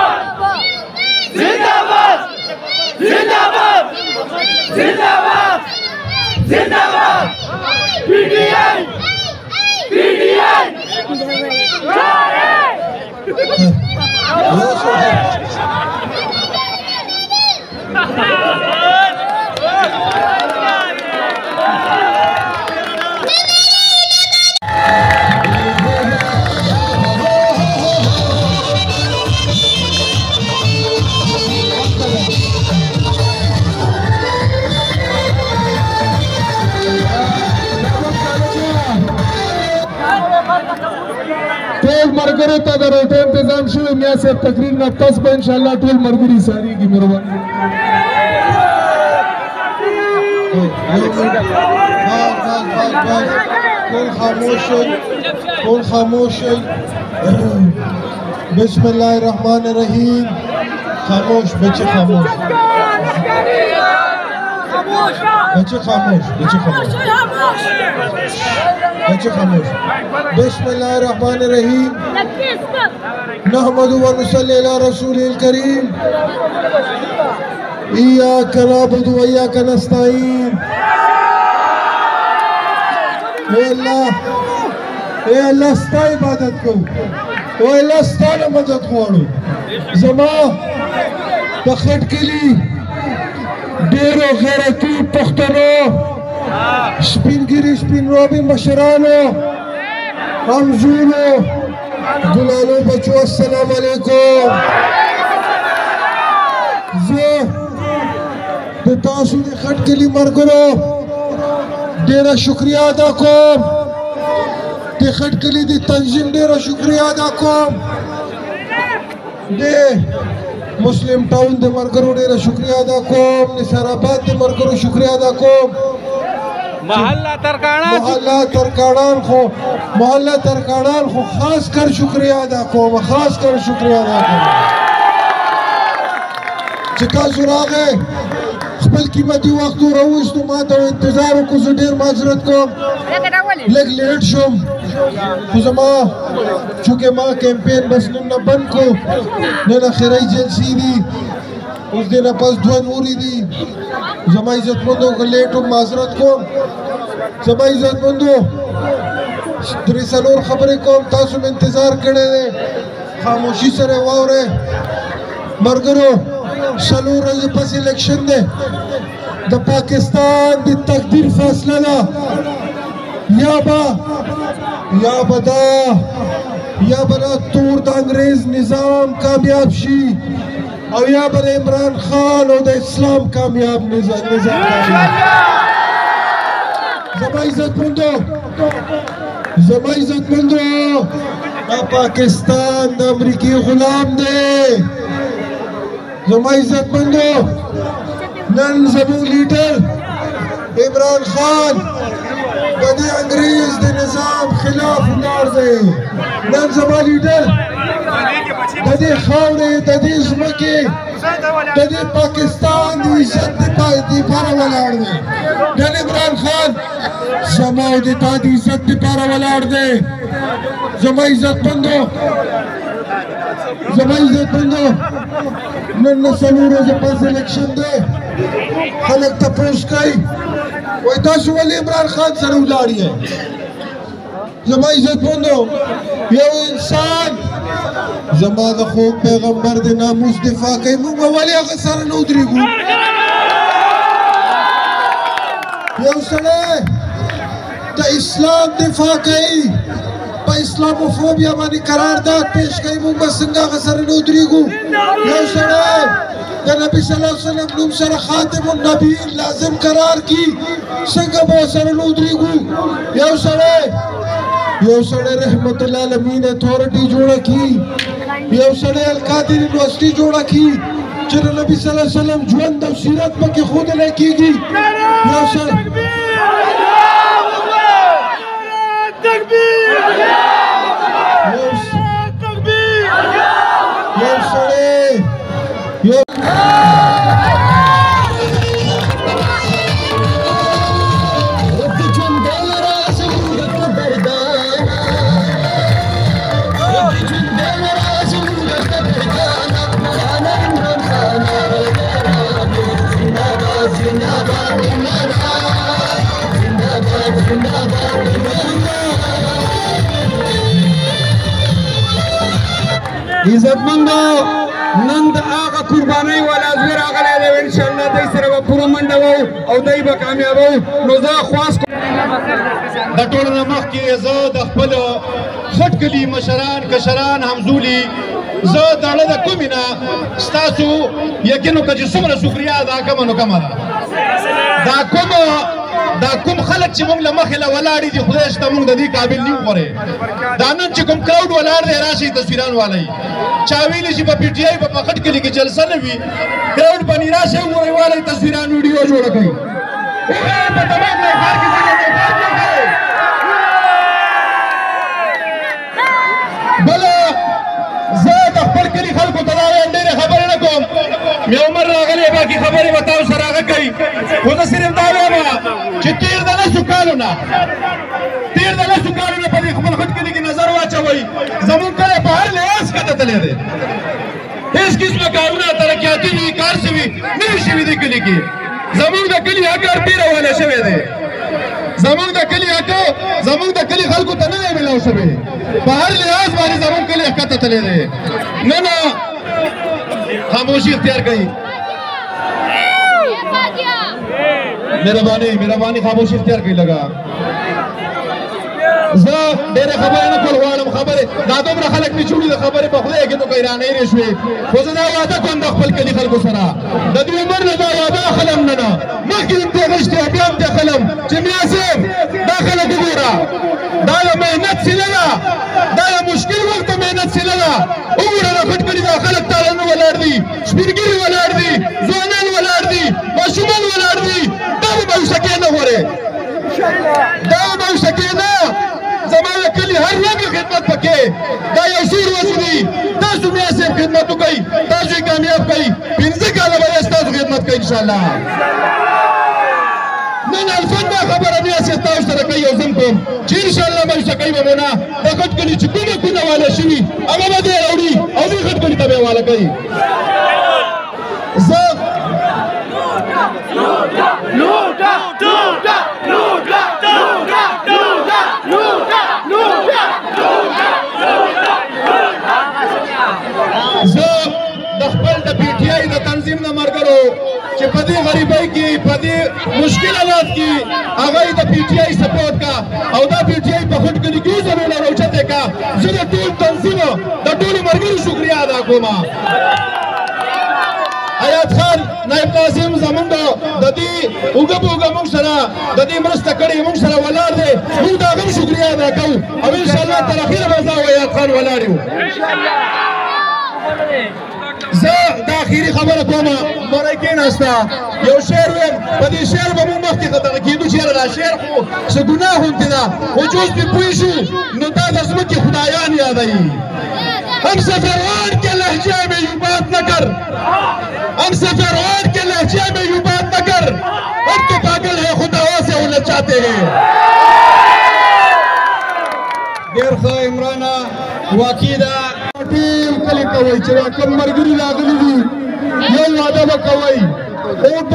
PTI ټول مرګرو ته د روټۍ انتظام شوی میا صاحب تقریر نه پس به انشاءالله ټول مرګري ساریږي مهرباني کول خاموش شئ بسم الله الرحمن الرحیم خاموش بچه خاموش بسم الله الرحمن الرحیم نحمد و نصلی علی رسول الکریم ایاک نعبد و ایاک نستعین اے اللہ ستا عبادت کو او اللہ ستا مدد غواړو زما د خټ کلي ډېرو غیرتي پښتنو سپینګیري سپین روبي مشرانو همزولو ګلالو بچو السلام علیکم. زه د تاسو د خټ کلي ملګرو ډېره شکریه ادا کوم. د خټ کلي د تنظیم ډېره شکریه ادا کوم. د مسلم ټاون د ملګرو ډېره شکریه ادا کوم. نثار آباد د ملګرو شکریه ادا کوم. محله ترکاڼان خو خاص کر شکریه ادا کوم. چې تاسو راغئ خپل قیمتي وخت راوستو ما ته انتظار وکړو. زه ډېر معذرت کوم لږ لیټ شوم خو زما چونکې ما کیمپین بس نن نه بند کړو. نن اخري جلسې دي اوس دې نه پس دوه نورې دي. زما عزتمندو که لیټ وم معذرت کوم. زما عزتمندو درې څلور خبرې کوم. تاسو مې انتظار کړی دی خاموشي سره یې واورئ ملګرو. څلور ورځې پس الیکشن دی. د پاکستان د تقدیر فیصله ده یا به دا تور د انګریز نظام کامیاب شي او یا به د عمران خان او د اسلام کامیاب نظام کامیاب. زما عزتمندو دا پاکستان د امریکې غلام دی. زما عزتمندو نن زموږ لیډر عمران خان د دې انګریز د نظام خلاف ولاړ دی. نن زما لیډر د دې خاورې د دې ځمکې د دې پاکستان د عزت دپاره ولاړ دی. نن عمران خان زما او د تا د عزت دپاره ولاړ دی. زما عزتمندو نن څلور ورځې پس الیکشن دی. خلک تپوس کوي وایي تاسو ولې عمران خان سره ولاړ یې. زما عزتمندو یو انسان زما د خوږ پیغمبر د ناموس دفاع کوي موږ به ولې هغه سره نه ودرېږو. یو سړی د اسلام دفاع کوي په اسلاموفوبیا باندې قرارداد پیش کوي موږ به څنګه هغه سره نه ودرېږو. یو سړی د نبي صلی الله علیه وسلم نوم سره خاتم النبیین لازم قرار کی څنګه به ورسره نه ودرېږو. یو سړی رحمت العالمین اتھارټي جوړه کړي. یو سړی القادر یونیورسټي جوړه کړي چې د نبي صلی الله علیه وسلم ژوند او سیرت پکې ښودلی کېږي. یو سړی عزتمندو نن د هغه قربانۍ والا زوی راغلی دی انشاءالله دی سره به پوره منډه وو او دی به کامیابو. نو زه خواست کوم د ټولو نه مخکې زه د خپلو خټ کلي مشران کشران همزولي زه د اړه د کومې نه ستاسو یقین وکړه چې څومره شکریه ادا کومه نو کومه ده. دا کوم خلک چې موږ له مخې له ولاړې دي خدای شته موږ د دې قابل نه یو غورې. دا نن چې کوم کراوډ ولاړ دی راشئ تصویران والئ. چا ویلي چې په پي ټي آی به په خټ کلي کې جلسه نه وي کراوډ باندې راشئ وګورئ والئ تصویران ویډیو جوړه کړئ. په تمام ښار کې بله زه د خپل کلي خلکو ته دا وایم ډېرې خبرې نه کوم. مې عمر راغلی باقي خبرې به تاسو سره هغه کوي خو زه صرف دا وایم چې تېر د لسو کالو نه په دې خپل خټ کلي کې نظر واچوئ. زموږ کلی په هر لحاظ ښکته تللی دی. هېڅ قسمه کارونه ترقیاتي دي کار شوي نه وي شوي دې کلي کې. زموږ د کلي حق ډېر روانه شوی دی. زموږ د کلي حق زموږ د کلي خلکو ته نه دی میلاو شوی. په هر لحاظ باندې زموږ کلی ښکته تللی دی. نن खामोशी इख्तियार करी मेहरबानी खामोशी इख्तियार करी लगा زه ډېرې خبرې نه کول غواړم خبرې دا دومره خلک مې جوړي د خبرې په خدای کې نو که رانهیرې شوې خو زه دا واده کوم د خپل کلي خلکو سره د دې عمر نه دا واده اخلم نه مخکې هم دې غشتې بیا هم دې اخلم چې میا صاحب دا خلک وګوره دا یو محنت سیله ده دا یو مشکل وخت محنت سیله ده وګوره دا خټ کړي دا خلک تالانه ولاړ دي سپینګیري ولاړ دي ځوانان ولاړ دي ماشومان ولاړ دي دا به مایوسه کېنه غورې دا به مایوسه کېنه زما د کلي هر رنګ خدمت پکې دا یو څو ورځې دي تاسو میا صاحب خدمت وکئ تاسو یې کامیاب کئ 15 کاله به ستاسو خدمت کوي انشاءالله نن الفن دا خبره میا صاحب تاسو سره کوي یو ځم کوم چې انشاءالله مایوسه کوي به مو نه د خټ کلي چې کومه کونه واله شوي هغه به دې راوړي او دې خټ کلي ته به یې واله کوي زه زه د خپل د پی ټی آی د تنظیم نه ملګرو چې په دې غریبۍ کې په دې مشکل حالات کې هغه د پی ټی آی سپورټ کا او دا پی ټی آی په خټ کلي کې زموږ راوچته کا زه د ټول تنظیم د ټولو ملګرو شکریا ادا کوم حیات خان نائب ناظم زمونږ د دې اوږه په اوږه موږ سره د دې مرسته کړې موږ سره ولاړ دی موږ د هغه هم شکریا ادا کوو او انشاءالله تر اخره به زه او حیات خان ولاړ یو زه دا اخري خبره کومه مړی کېناسته یو شعر ویم په دې شعر به موږ مخکې دغه کېدو چې یاره دا شعر خو څه ګناه غوندې ده خو چې اوس پرې پوه شو نو دا د ځمکې خدایان یادوي हम सफरवान के लहजे में यूं बात न कर हम सफरवान के लहजे में यूं बात न कर अब तो पागल है खुदाओं से उलझ जाते हैं ډېر ښه عمرانا واقع ده ټیم کلي کوئ چې کوم ملګري راغلي دي یو واده به کوئ اوټ د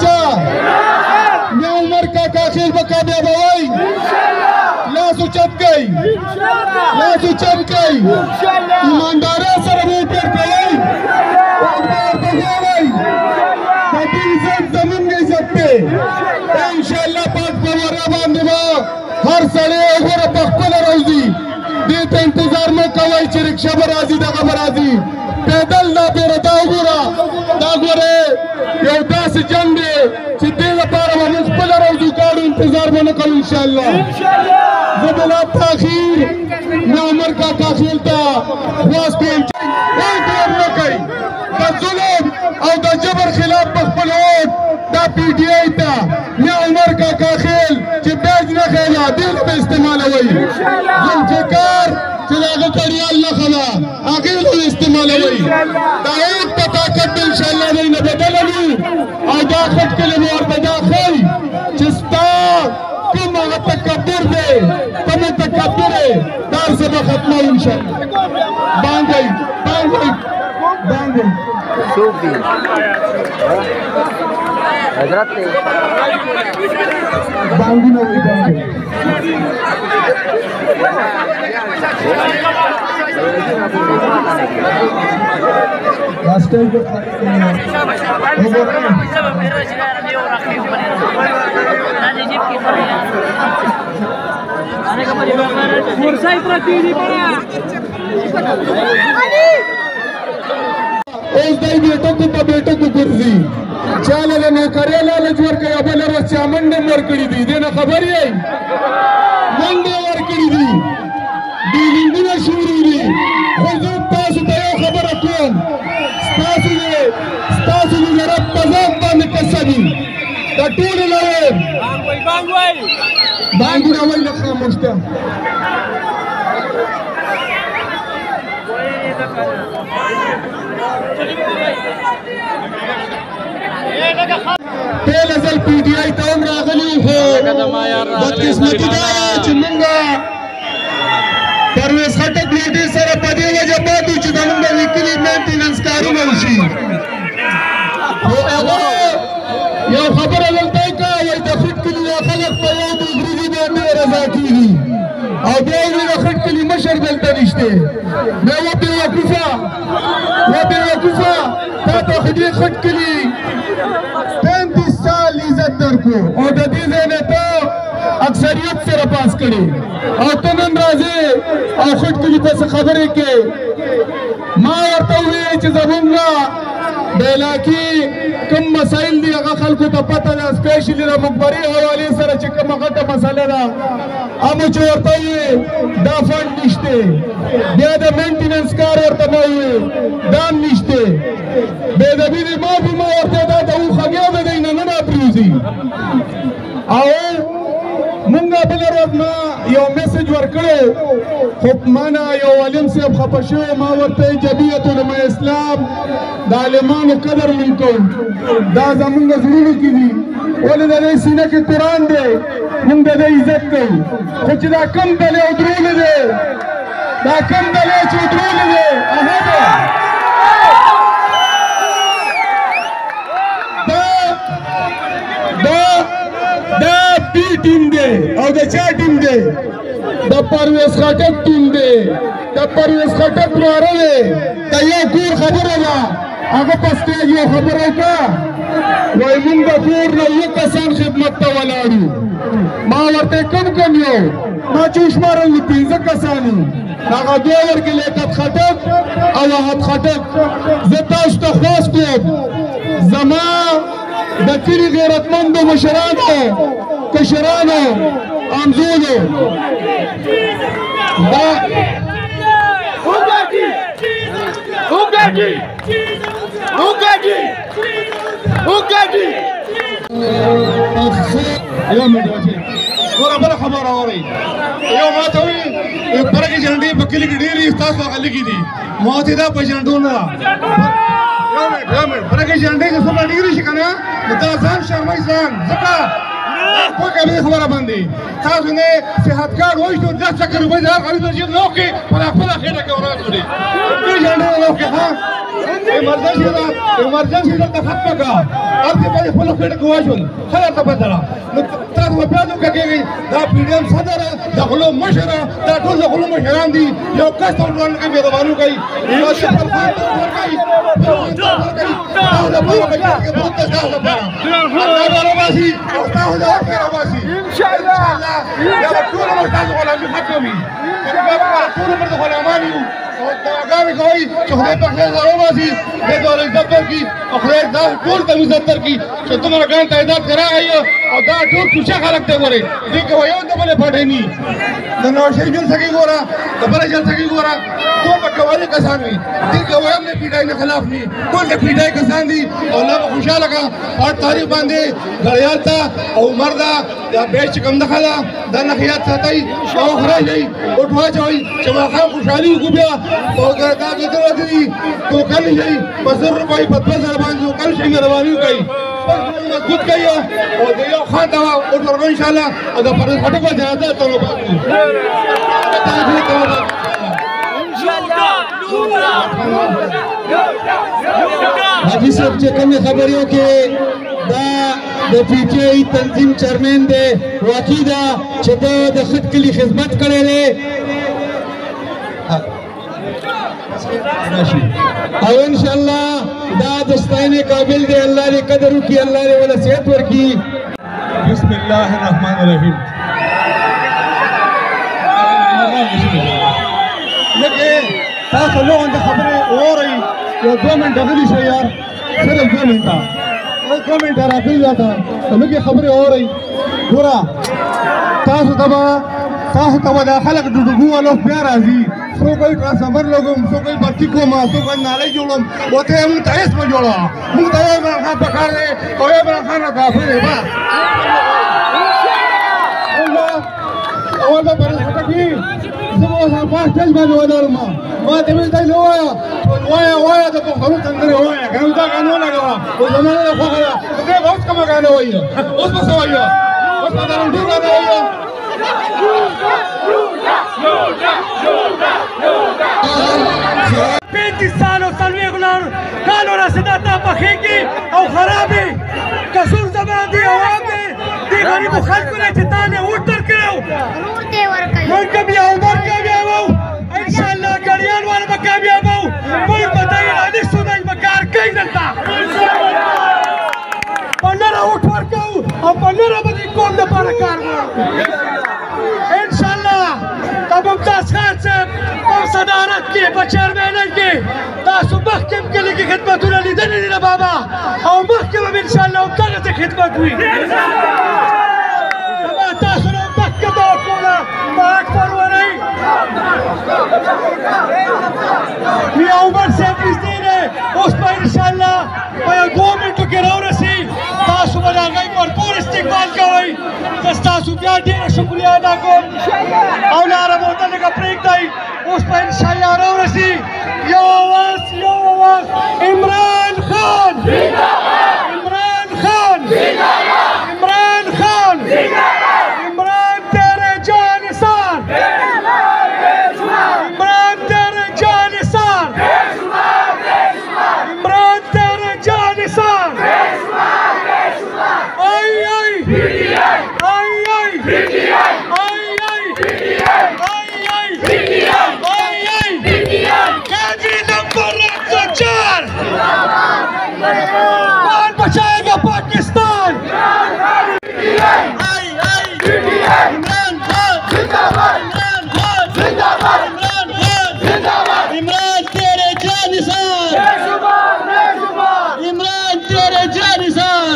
چا میا عمر کاکا خیل به کامیابوئ لاس اوچت کئ ایماندارۍ سره ووټ ورکوئ ووټ به ورته غواړئ د دې عزت زموږ عزت دی انشاءالله پاک په ورا باندې به هر سړی وګوره په خپله راوځي دې ته انتظار مه کوئ چې رکشه به راځي دغه به راځي پیدل دا بیره دا وګوره دا ګورې یو داسې جنګ دی چې دې لپاره به موږ خپله راوځو کاڼو انتظار به نه کوو انشاءالله زه بلا تاخیر میا عمر کاکا خیل ته خواست کوم چې ګور نه کوي د ظلم او د جبر خلاف په خپل ووټ دا پی ټی آی ته میا عمر کاکا خیل چې بیج نه خیله دې نه به استعمالوئ ذوالفقار چې د هغه کړیال نښه ده هغې نه استعمالوئ دا ایک په طاقت به انشاءالله دی نه بدله وي او دا خټ کلي به ورته دا ښیي چې ستا کوم هغه تکبر دی ته متکبر یې دا هر څه به ختموو انشاءالله باندې حضرت باندې نه وي باندې راستای اوس دای بیٹو کو په بیٹو کو ګرځي چاله له نوکرې لالچ ورکوي او بله ورځ چا منډې هم ورکړي دي دې نه خبر یې منډې ورکړي دي ډیلینګونه شروع دي خو زه تاسو ته یو خبره کوم ستاسو د رب په ذات باندې قسم د ټولو نه وایم بانګونه وایي نه خاموش ده ټول ځل پی ټی آی ته هم راغلي خو بدقسمتي دا چې موږ پرویز خټک لوټي سره په دې وجه پاتو چې زموږ د لیکلي مینټیننس کارونه وشي خو هغه یو خبره دلته وکړه وایي د خټ کلي دا خلک په یو دوه ورځې باندې رضا کېږي او بیا یې د خټ کلي مشر دلته نشته مې وبېوقوفه تا ته خو دې خټ کلي 35 سال عزت درکو او د دې ځای نه ته اکثریت سره پاس کړي او ته نن راځې او خټ کلي ته څه خبرې کې ما ورته وویل چې زمونږ د علاقې کوم مسایل دي هغه خلکو ته پته ده سپیشلي د مقبرې حوالې سره چې کومه غټه مسله ده امو چې ورته وویل دا فنډ نشته بیا د مینټیننس کار ورته مې وویل دا هم نشته بېادبي دې معافي ما ورته دا د اوښګیا د دی نه نه پرېوځي او مونږه بله ورځ ما یو میسج ورکړی خو مانه یو عالم صاحب خفه شوی ما ورته جمعیت علماء اسلام د عالمانو قدر مونږ کوو دا زمونږ زړونو کې دي ولې د دې سینه کې قرآن دی مونږ د دې عزت کوو خو چې دا کم ډلې او درولې دی دا کم ډلې چې درولې دی هغه دا بی ټیم دی او د چا ټیم دی د پرویز خټک ټیم دی د پرویز خټک واره دی د یو کور خبره ده هغه په سټیج یو خبره وکړه وایي مونږ د کور نه یو کسان خدمت ته ولاړو ما ورته کم یو ما چې وشمارل نو 15 کسان هغه دوه ورکې لیاقت خټک او وحد خټک زه تاسو ته خواست کوم زما د کلي غیرتمندو مشرانو کشرانو امزولو دا ګوره بله خبره اورئ یو ما ته وایي برګې جنډې په کلي کې ډېرې ستاسو هغه لږې دي ما ورته دا په جنډو نه ده برګې جنډې چې څومره ډېرې شي که نه نو دا ځان شرموي ځان ځکه کوئی کبھی خبر بندی تاسو نه صحت کارت وایي ته 10 لک روپۍ د هر غریب نجیب نه وکړي په خپله خېټه کې وران کړي دې جنډې نه وکړي ها ایمرجنسي دلته ختمه کړه هر څه په خپله خېټه کې واچول ښه درته پته ده نو تاسو به بیا دوکه کېږئ دا پي ډي ایم صدر د غلو مشره دا ټول د غلو مشران دي یو کس ته وران کوي مهرباني کوي تاسو خپل خان ته ورکوي تاسو لپاره به کې بہت تاسو لپاره الله به راوباسي او تاسو د وخت راوباسي ان شاء الله یا ټول تاسو غلامي ختموي ټول مرد غلامان یو او دعاګانې کوي چې خدای پاک دې راوباسي دې ډول عزت ورکړي او خدای دا ټول ته عزت ورکړي چې دومره ګڼ تعداد راغی او دا ټول کوچه خلک ته ګورئ دې کې یو د بلې پټې نه د نوشهري جلسه کې ګوره د بلې جلسه کې ګوره ټول پکې والي کسان وي دې کې وایم نه پیډای نه خلاف نه ټول د پیډای کسان دي او الله به خوشاله کا په تاریخ باندې غړیال ته او عمر دا یا بیچ کم نه خلا دا نه خیات ساتي او خراج دی او ټواچوي چې ما خام خوشحالي کو بیا او دا کې درته دي تو کله شي په 100 روپۍ په 2000 باندې کله شي مهرباني کوي مضبوط کوي او د یو خان دا او ټول ان شاء الله او دا پر هټه په جنازه ته وباسو حاجی صاحب چې کومې خبرې کې دا د پی ټی آی تنظیم چیرمن دی واقعي ده چې دا د خټ کلي خدمت کړی دی او ان شاء الله دا د ستاینې قابل دی الله دې قدر وکړي الله دې ولا صحت ورکړي بسم الله الرحمن الرحیم لکه تاسو له اند خبره اورئ یو 2 منټه غلی شئ یار صرف 2 منټه یو منټه راغلی راته لکه خبره اورئ ګوره تاسو ته دا خلک ډوډوګو والو بیا راځي څو کوئی ټرانسفر لګوم څو کوئی برتی کوم څو کوئی نالۍ جوړوم وته موږ ته هیڅ نه جوړه موږ ته عمران خان پکار دی او عمران خان کافر دی با اول به پر خټکی زموږ سره پاس تل باندې ودرم ما ته مې ځای وایا د پښتنو څنګه وایا کنه دا قانون لګوا او زمانه له خوغه دې اوس کومه غانه وایي اوس په سوایو اوس په درو ډیر نه وایي 35 سالو څلوېښت کالو رسېدا تا پخېږي او خرابې کسور زما دی عوام دی دې غریبو خلکو نه چې تا نه ووټ درکړی و موږ که بیا عمر کوي انشاءالله موږ به دی رانیسو دی به کار کوي دلته په نره وټ ورکوو او په نره به د قوم دپاره کار غواړو انشاءالله د ممتاز خان صاحب په صدارت کې په چیرمینۍ کې تاسو مخکې هم کلي کې خدمتونه لیدلي دي د بابا او مخکې به هم انشاءالله همدغسې خدمت وي زما تاسو نه مخکې دعا کوله په حق پرورۍ میا عمر صاحب نږدې دی اوس به انشاءالله په یو 2 منټو کې راورسي تاسو به د هغوی بھرپور استقبال کوئ زه ستاسو بیا ډېره شکریه ادا کوم او لاره به ورته لږه پرېږدئ اوس به انشاءالله راورسي یو اواز عمران خان عمران خان عمران خان عمران تیرے جانثار عمران تیرے جانثار عمران تیرے جانثار آئی آئی آئی آئی قیدی نمبر 104 کون بچائے گا پاکستان عمران خان عمران خان عمران تیرے جانثار عمران تیرے جانثار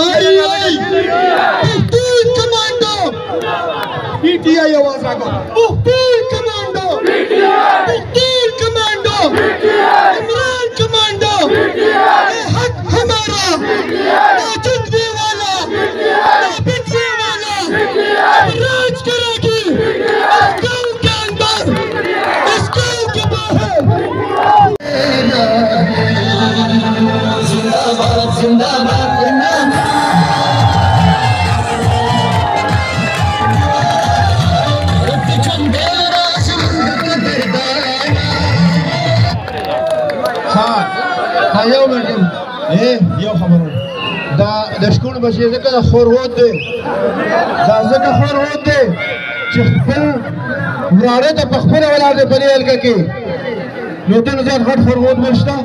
آئی آئی پختون کمانڈو پی ٹی آئی آواز راگو پختون کمانڈو پختون کمانڈو عمران کمانڈو حق ہمارا نہ جھکنے والا نہ بکنے والا راج کرے گی اس قوم کے اندر اس قوم کے باہر زندہ باد زندہ باد یو منټ یو خبره دا د شکون بچی ځکه د خورغوت دی دا ځکه خورغوت دی چې خپل وراره ته په خپله ولاړ دی په دې حلقه کې نو ته نه زیات غټ خورغوت بل شته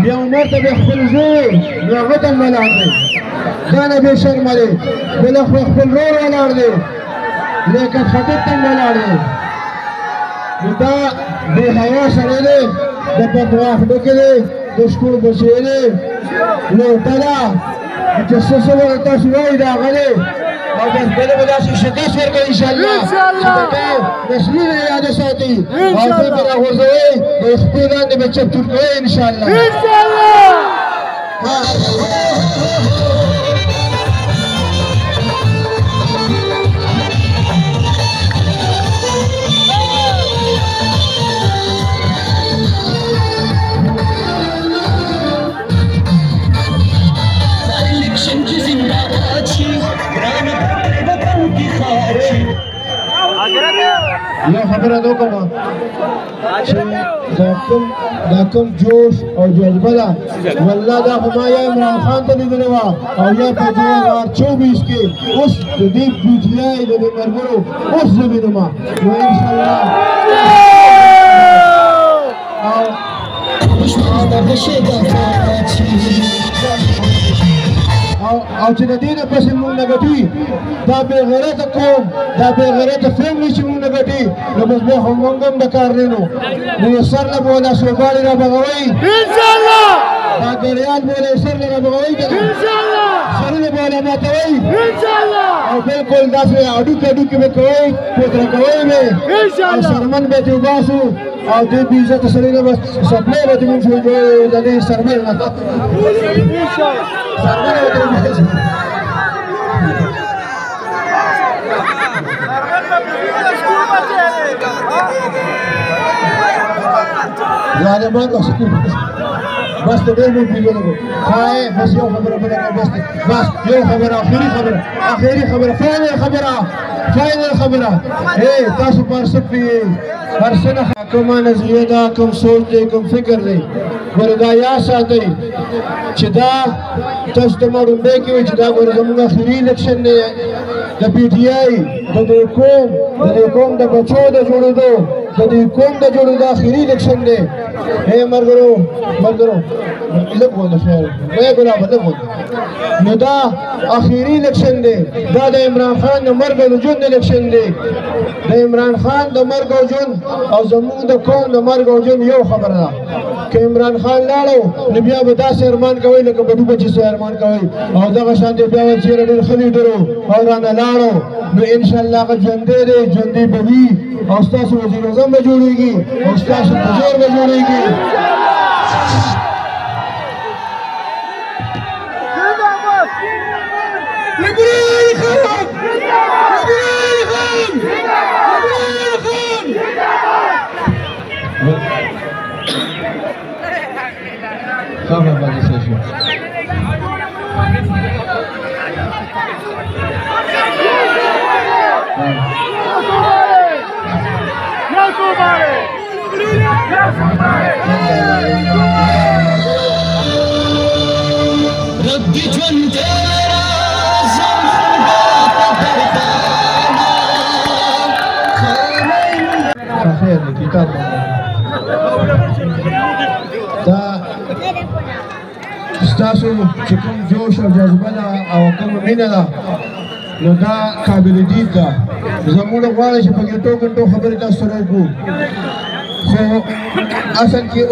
بیا عمر ته به خپل زوی نو هغه ته هم ولاړ دی دا نه بې شرمه دی بل خپل رور ولاړ دی لیکن خطیب ته هم ولاړ دی نو دا بې حیا سړی دی د بدواخ ډکې دی د شکور بچی دی نو ته ده چې څه څه ورته تاسو وایي د هغه دی او بس بله به داسې شکست ورکوي انشاءالله چې د ده نسلونه یې یاده ساتي او دوی به راغورځوئ د خپې لاندې به چپ چوپ کوئ انشاءالله یو خبره دا کومه چې دا کوم جوش او جذبه ده والله دا خو ما یا عمران خان ته لیدلې وه او یا په 2024 کې اوس د دې بوتیای د دې ملګرو اوس زه وینم نو انشاءالله او چې د دې نه پسې مونږ نه ګټي دا بې غیرته قوم دا بې غیرته فیملي چې مونږ نه ګټي نو بس بیا خو مونږ هم د کار دی نو یې سر نه به ولا سوبالې را بغوئ انشاءالله دا ګړیان به ولا سر نه را بغوئ که نه سرونه به ولا ماتوئ انشاءالله او بلکل داسې اډوکې اډوکې به کوئ پوتره کوئ به او سرمن به ترې وباسو او دې بې عزته سړي نه به سپلی به ترې مونږ د دې سرمن نه سرمن به ترې Let's go, ظالمان بس ته ډېر مو پیژنو خای بس یو خبره بل بس یو خبره اخیری خبره فاینل خبره تاسو پر سپی هر څه کومه نظریه دا کوم سوچ دی کوم فکر دی ګوردا یا ساتي چې دا تاسو ته معلومه کوي چې دا ګور زموږ اخیری الیکشن دی د پی ټی آی د کوم د بچو د جوړېدو د دې کوم د جوړېدو اخیری الیکشن دی مرګرو لګونه خیر وای ګلاب لګونه نو دا اخیری الیکشن دی دا د عمران خان د مرګ او ژوند الیکشن دی د عمران خان د مرګ او ژوند او زموږ د قوم د مرګ او ژوند یو خبره ده که عمران خان لاړو نو بیا به داسې ارمان کوي لکه بډو بچي سره ارمان کوي او دغه شان دی بیا ورچېره ډېر ښه لیډر او رانه لاړو نو انشاءالله هغه ژوندی دی ژوندی به وي او ستاسو وزیر اعظم به جوړېږي او ستاسو په زور به جوړېږي دا ستاسو چې کوم جوش او جذبه ده او کوم مینه ده نو دا قابل دید ده زموږ غواړي چې په ګټو خبرې تاسو سره وکړو خو اصل کې